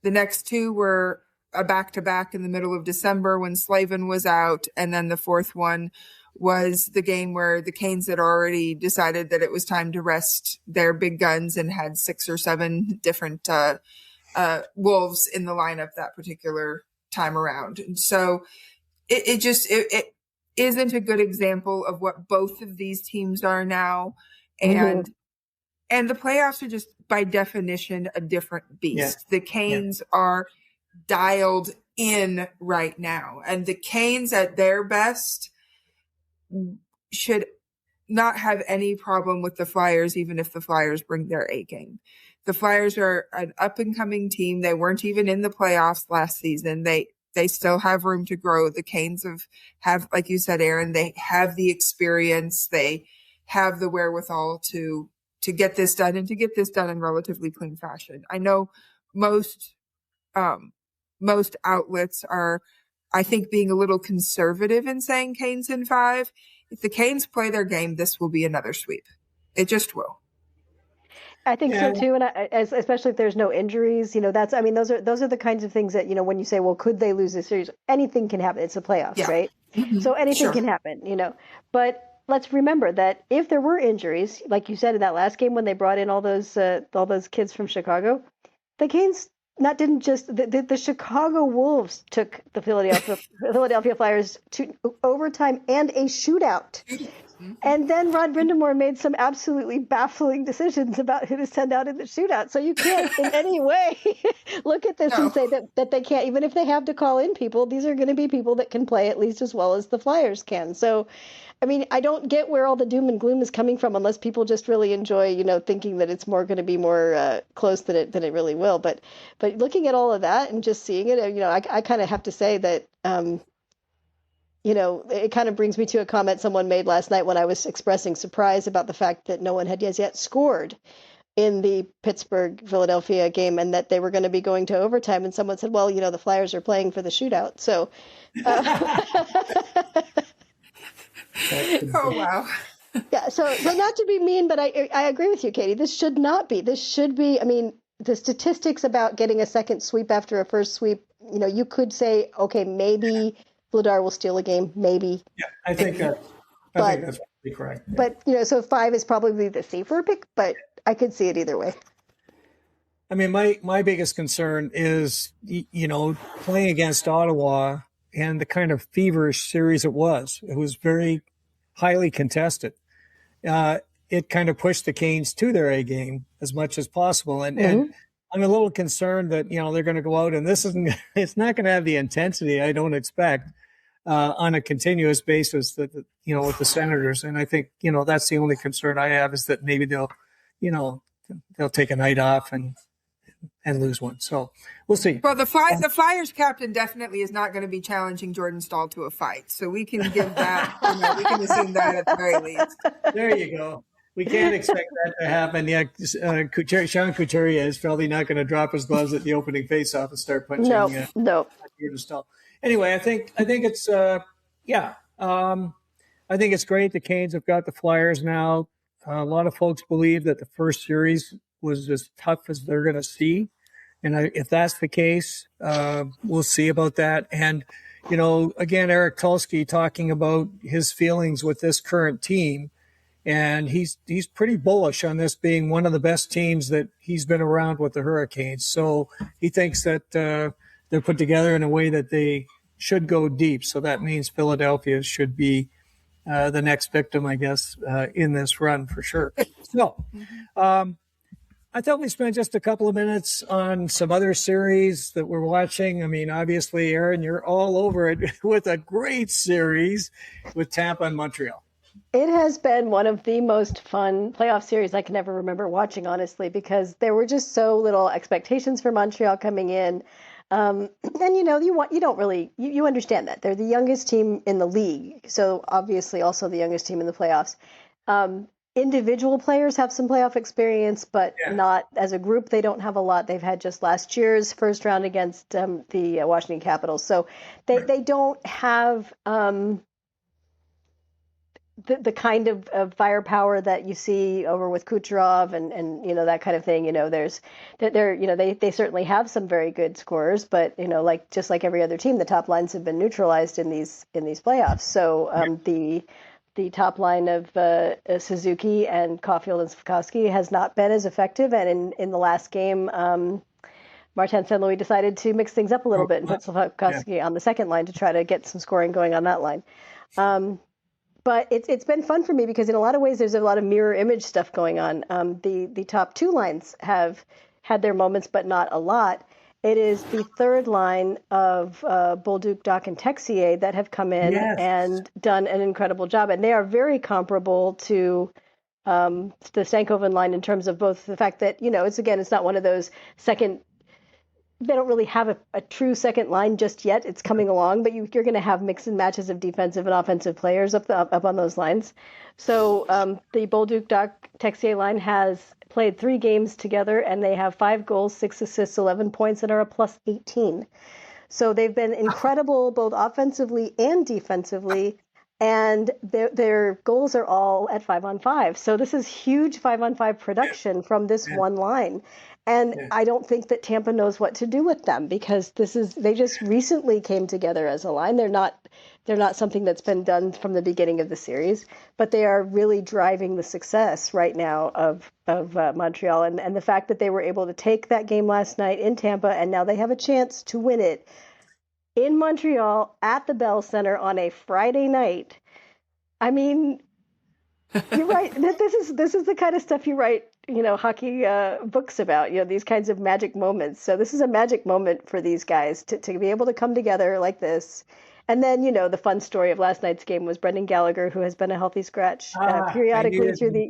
The next 2 were a back-to-back in the middle of December when Slavin was out. And then the 4th one was the game where the Canes had already decided that it was time to rest their big guns and had 6 or 7 different Wolves in the lineup that particular time around. And so it isn't a good example of what both of these teams are now. And the playoffs are just by definition a different beast. Yeah. The Canes are dialed in right now, and the Canes at their best should not have any problem with the Flyers, even if the Flyers bring their A game. The Flyers are an up-and-coming team. They weren't even in the playoffs last season. They still have room to grow. The Canes have, like you said, Aaron, they have the experience. They have the wherewithal to get this done and to get this done in relatively clean fashion. I know most outlets are, I think, being a little conservative in saying Canes in 5. If the Canes play their game, this will be another sweep. It just will. I think so too, and especially if there's no injuries, those are the kinds of things that, when you say, well, could they lose this series? Anything can happen. It's a playoffs, right? Mm-hmm. So anything can happen, But let's remember that if there were injuries, like you said in that last game when they brought in all those kids from Chicago, the Canes didn't just the Chicago Wolves took the Philadelphia Flyers to overtime and a shootout. And then Rod Brindamore made some absolutely baffling decisions about who to send out in the shootout. So you can't in any way look at this and say that they can't, even if they have to call in people, these are going to be people that can play at least as well as the Flyers can. So, I mean, I don't get where all the doom and gloom is coming from unless people just really enjoy, thinking that it's more going to be more close than it really will. But looking at all of that and just seeing it, I kind of have to say that, it kind of brings me to a comment someone made last night when I was expressing surprise about the fact that no one had yet scored in the Pittsburgh-Philadelphia game and that they were going to be going to overtime. And someone said, well, the Flyers are playing for the shootout. So, oh, wow. Yeah. So not to be mean, but I agree with you, Katie. This should not be. This should be, the statistics about getting a second sweep after a first sweep, you could say, okay, maybe Vladar will steal a game, maybe. Yeah, I think that's probably correct. Yeah. But, so 5 is probably the safer pick, but I could see it either way. I mean, my biggest concern is, playing against Ottawa and the kind of feverish series it was. It was very highly contested. It kind of pushed the Canes to their A game as much as possible. And I'm a little concerned that, they're going to go out and it's not going to have the intensity I don't expect on a continuous basis that, with the Senators. And I think, that's the only concern I have is that maybe they'll take a night off and lose one. So we'll see. Well, the Flyers captain definitely is not going to be challenging Jordan Staal to a fight. So we can give that, we can assume that at the very least. There you go. We can't expect that to happen. Yeah, Sean Couturier is probably not going to drop his gloves at the opening faceoff and start punching. No. Jordan Staal. Anyway, I think it's I think it's great. The Canes have got the Flyers now. A lot of folks believe that the first series was as tough as they're going to see, and if that's the case, we'll see about that. And again, Eric Tulsky talking about his feelings with this current team. And he's pretty bullish on this being one of the best teams that he's been around with the Hurricanes. So he thinks that they're put together in a way that they should go deep. So that means Philadelphia should be the next victim, I guess, in this run for sure. So I thought we spent just a couple of minutes on some other series that we're watching. I mean, obviously, Aaron, you're all over it with a great series with Tampa and Montreal. It has been one of the most fun playoff series I can ever remember watching, honestly, because there were just so little expectations for Montreal coming in. And you understand that they're the youngest team in the league. So obviously also the youngest team in the playoffs. Individual players have some playoff experience, but not as a group. They don't have a lot. They've had just last year's first round against the Washington Capitals. So they don't have the kind of firepower that you see over with Kucherov and that kind of thing. They certainly have some very good scorers, but just like every other team, the top lines have been neutralized in these playoffs. So the top line of Suzuki and Caulfield and Slafkovsky has not been as effective, and in the last game, Martin St. Louis decided to mix things up a little bit and put Slafkovsky on the second line to try to get some scoring going on that line. But it's been fun for me because in a lot of ways there's a lot of mirror image stuff going on. The top two lines have had their moments, but not a lot. It is the third line of Bolduc, Dach, and Texier that have come in and done an incredible job. And they are very comparable to the Stankoven line in terms of both the fact that, it's not one of those they don't really have a true second line just yet. It's coming along, but you're going to have mix and matches of defensive and offensive players up on those lines. So the Bolduc, Dach, Texier line has played 3 games together, and they have 5 goals, 6 assists, 11 points, and are a plus 18. So they've been incredible both offensively and defensively, and their goals are all at 5-on-5. So this is huge 5-on-5 production from this one line. And I don't think that Tampa knows what to do with them because they just recently came together as a line. They're not something that's been done from the beginning of the series, but they are really driving the success right now of Montreal. And the fact that they were able to take that game last night in Tampa, and now they have a chance to win it in Montreal at the Bell Center on a Friday night. I mean, You're right. This is the kind of stuff you write, hockey books about, these kinds of magic moments. So this is a magic moment for these guys to be able to come together like this. And then, the fun story of last night's game was Brendan Gallagher, who has been a healthy scratch periodically through the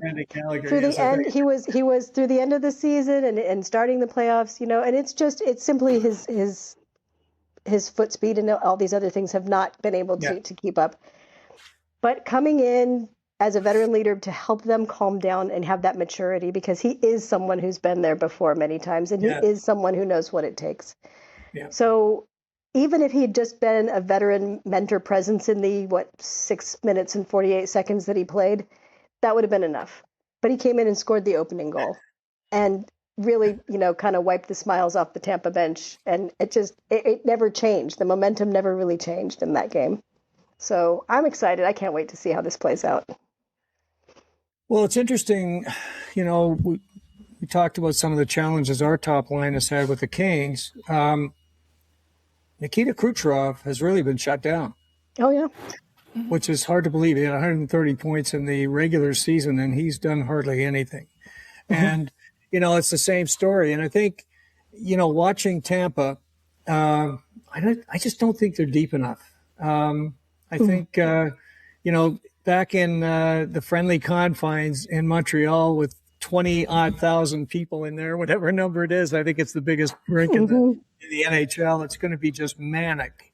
end. He was through the end of the season and starting the playoffs, and it's simply his foot speed and all these other things have not been able to keep up. But coming in as a veteran leader to help them calm down and have that maturity, because he is someone who's been there before many times, and he is someone who knows what it takes. Yeah. So even if he'd just been a veteran mentor presence in the 6 minutes and 48 seconds that he played, that would have been enough. But he came in and scored the opening goal and really, kind of wiped the smiles off the Tampa bench. And it never changed. The momentum never really changed in that game. So I'm excited. I can't wait to see how this plays out. Well, it's interesting, we talked about some of the challenges our top line has had with the Kings. Nikita Kucherov has really been shut down. Oh, yeah. Which is hard to believe. He had 130 points in the regular season, and he's done hardly anything. And, it's the same story. And I think, watching Tampa, I just don't think they're deep enough. I think, back in the friendly confines in Montreal with 20-odd thousand people in there, whatever number it is, I think it's the biggest rink in the NHL. It's going to be just manic.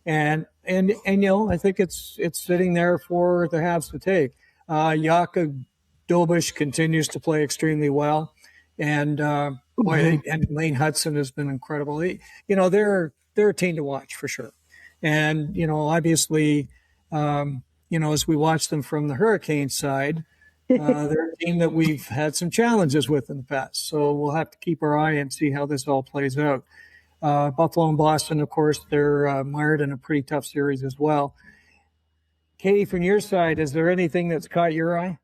And I think it's sitting there for the Habs to take. Jakob Dobish continues to play extremely well. And and Lane Hudson has been incredible. They're a team to watch for sure. And, obviously, as we watch them from the Hurricane side, they're a team that we've had some challenges with in the past. So we'll have to keep our eye and see how this all plays out. Buffalo and Boston, of course, they're mired in a pretty tough series as well. Katie, from your side, is there anything that's caught your eye?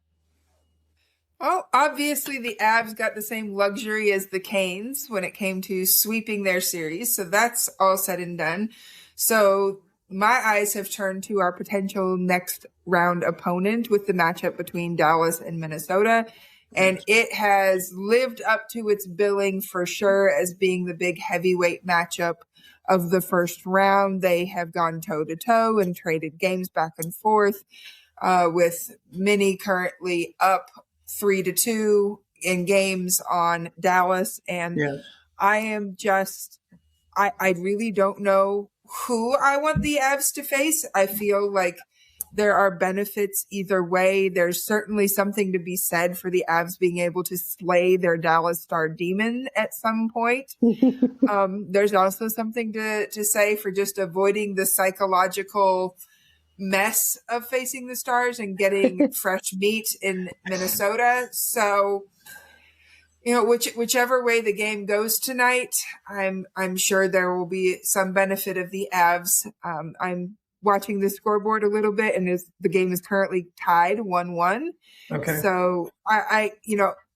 Well, obviously the Avs got the same luxury as the Canes when it came to sweeping their series. So that's all said and done. So my eyes have turned to our potential next round opponent with the matchup between Dallas and Minnesota. And it has lived up to its billing for sure as being the big heavyweight matchup of the first round. They have gone toe to toe and traded games back and forth, with Minnie currently up 3-2 in games on Dallas. And I really don't know who I want the Avs to face. I feel like there are benefits either way. There's certainly something to be said for the Avs being able to slay their Dallas Star demon at some point. There's also something to say for just avoiding the psychological mess of facing the Stars and getting fresh meat in Minnesota. So, whichever way the game goes tonight, I'm sure there will be some benefit of the Avs. I'm watching the scoreboard a little bit, and the game is currently tied 1-1. Okay. So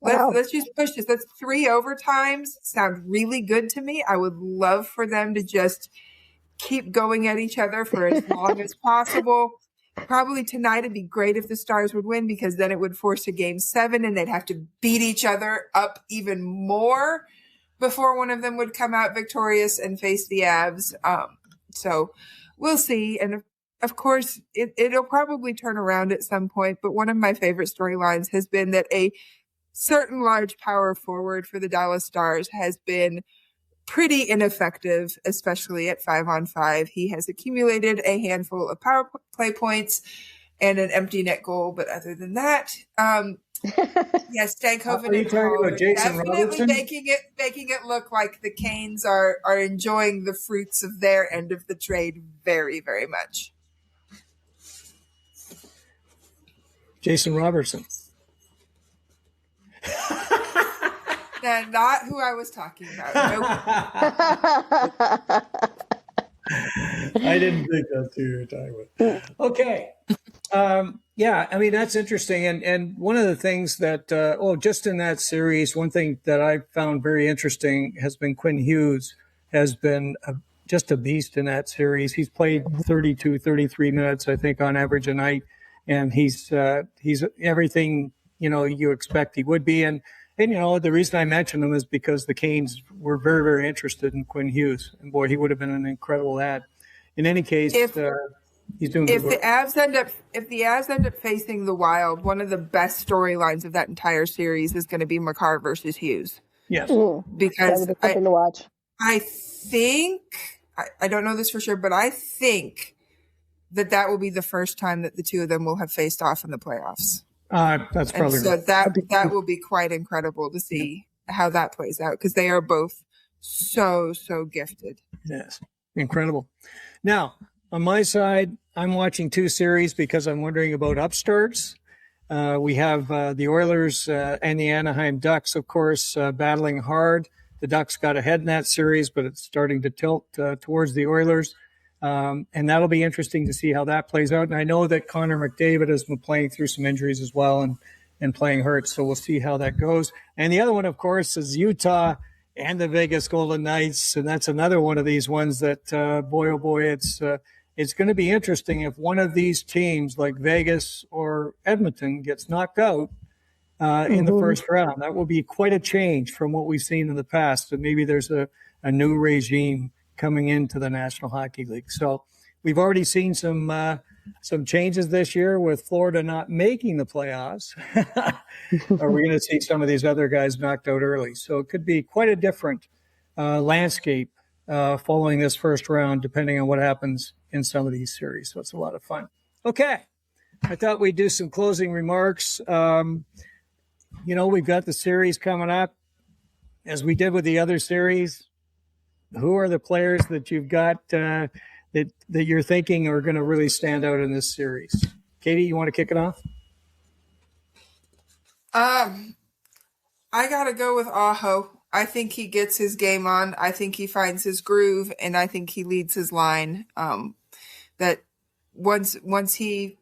let's just push this. That's 3 overtimes. Sound really good to me. I would love for them to just keep going at each other for as long as possible. Probably tonight it'd be great if the Stars would win, because then it would force a game 7 and they'd have to beat each other up even more before one of them would come out victorious and face the Avs. So we'll see. And of course, it'll probably turn around at some point. But one of my favorite storylines has been that a certain large power forward for the Dallas Stars has been pretty ineffective, especially at 5-on-5. He has accumulated a handful of power play points and an empty net goal. But other than that, Stankoven and Aho definitely making it look like the Canes are enjoying the fruits of their end of the trade very, very much. Jason Robertson. Not who I was talking about. Nope. I didn't think that's who you were talking about. Okay. That's interesting. And one of the things that, just in that series, one thing that I found very interesting has been Quinn Hughes has been just a beast in that series. He's played 32, 33 minutes, I think, on average a night. and he's everything you expect he would be. And the reason I mention him is because the Canes were very, very interested in Quinn Hughes, and boy, he would have been an incredible ad. In any case, he's doing good work. If the Avs end up facing the Wild, one of the best storylines of that entire series is going to be Makar versus Hughes. Yes, because that would be something to watch. I think I don't know this for sure, but I think that will be the first time that the two of them will have faced off in the playoffs. That's probably so right. that will be quite incredible to see how that plays out, because they are both so gifted. Yes, incredible. Now, on my side, I'm watching two series because I'm wondering about upstarts. We have the Oilers and the Anaheim Ducks, of course, battling hard. The Ducks got ahead in that series, but it's starting to tilt towards the Oilers. And that'll be interesting to see how that plays out. And I know that Connor McDavid has been playing through some injuries as well and playing hurt. So we'll see how that goes. And the other one, of course, is Utah and the Vegas Golden Knights. And that's another one of these ones that, boy, oh boy, it's going to be interesting if one of these teams like Vegas or Edmonton gets knocked out in the first round. That will be quite a change from what we've seen in the past. And maybe there's a new regime coming into the National Hockey League. So we've already seen some changes this year with Florida not making the playoffs. Are we going to see some of these other guys knocked out early? So it could be quite a different landscape following this first round, depending on what happens in some of these series. So it's a lot of fun. Okay. I thought we'd do some closing remarks. We've got the series coming up. As we did with the other series, who are the players that you've got that you're thinking are going to really stand out in this series? Katie, you want to kick it off? I got to go with Aho. I think he gets his game on. I think he finds his groove, and I think he leads his line. That once he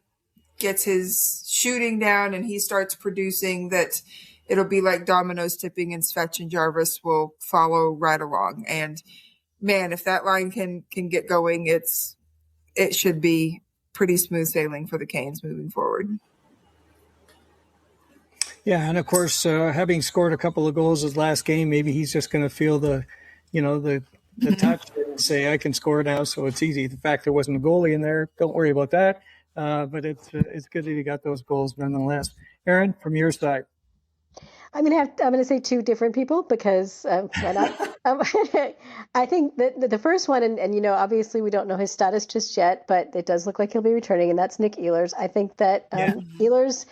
gets his shooting down and he starts producing, that it'll be like dominoes tipping, and Svech and Jarvis will follow right along. And man, if that line can get going, it should be pretty smooth sailing for the Canes moving forward. Yeah, and of course, having scored a couple of goals his last game, maybe he's just going to feel the touch and say, I can score now, so it's easy. The fact there wasn't a goalie in there, don't worry about that. But it's good that he got those goals nonetheless. Aaron, from your side. I'm going to say two different people because why not? I think that the first one, and obviously we don't know his status just yet, but it does look like he'll be returning, and that's Nick Ehlers. I think that Ehlers,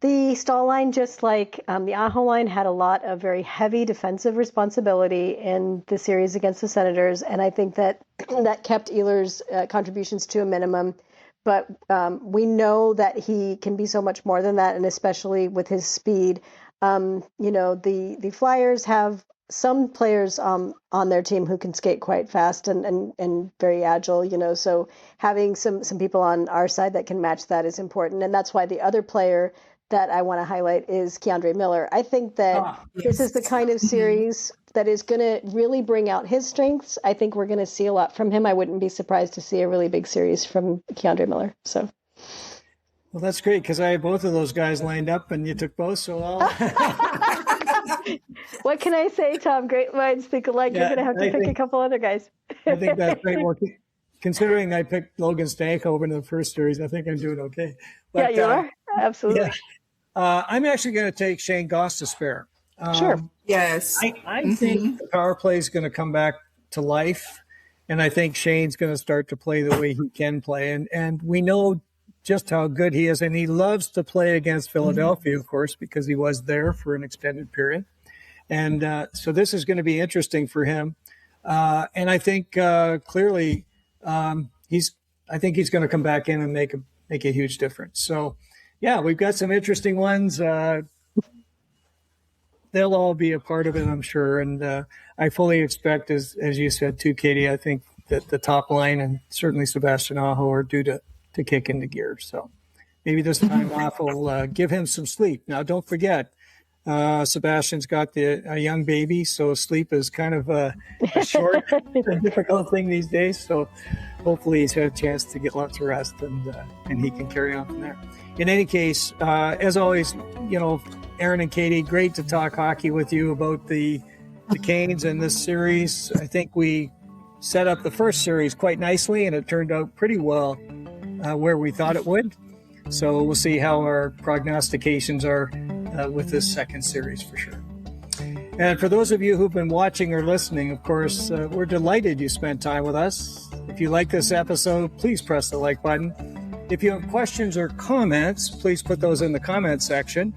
the Stahl line, just like the Aho line, had a lot of very heavy defensive responsibility in the series against the Senators, and I think that kept Ehlers' contributions to a minimum. But we know that he can be so much more than that, and especially with his speed. The Flyers have some players on their team who can skate quite fast and very agile, so having some people on our side that can match that is important. And that's why the other player that I want to highlight is Keandre Miller. I think that this is the kind of series that is going to really bring out his strengths. I think we're going to see a lot from him. I wouldn't be surprised to see a really big series from Keandre Miller. So. Well, that's great because I have both of those guys lined up, and you took both, so I'll. What can I say, Tom? Great minds think alike. You're going to have to pick a couple other guys. I think that's great. Well, considering I picked Logan Stankoven in the first series, I think I'm doing okay. But, you are. Absolutely. Yeah. I'm actually going to take Shane Gostisbehere. Sure. Yes. I think the power play is going to come back to life, and I think Shane's going to start to play the way he can play. And we know just how good he is, and he loves to play against Philadelphia, of course, because he was there for an extended period. And so this is going to be interesting for him. And I think clearly he's going to come back in and make a huge difference. So, yeah, we've got some interesting ones. They'll all be a part of it, I'm sure. And I fully expect, as you said too, Katie, I think that the top line and certainly Sebastian Aho are due to kick into gear. So maybe this time off will give him some sleep. Now, don't forget, Sebastian's got a young baby, so sleep is kind of a short and difficult thing these days. So hopefully he's had a chance to get lots of rest and he can carry on from there. In any case, as always, Aaron and Katie, great to talk hockey with you about the Canes and this series. I think we set up the first series quite nicely, and it turned out pretty well where we thought it would. So we'll see how our prognostications are with this second series for sure. And for those of you who've been watching or listening, of course, we're delighted you spent time with us. If you like this episode, please press the like button. If you have questions or comments, please put those in the comment section.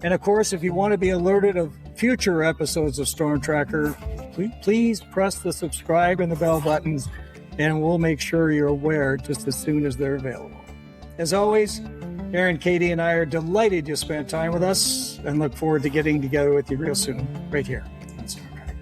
And of course, if you want to be alerted of future episodes of Storm Tracker, please press the subscribe and the bell buttons, and we'll make sure you're aware just as soon as they're available. As always, Aaron, Katie, and I are delighted you spent time with us and look forward to getting together with you real soon, right here on Storm Tracker.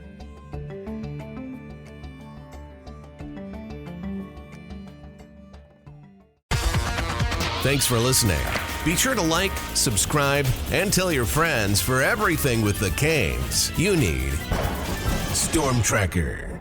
Thanks for listening. Be sure to like, subscribe, and tell your friends for everything with the Canes. You need Storm Tracker.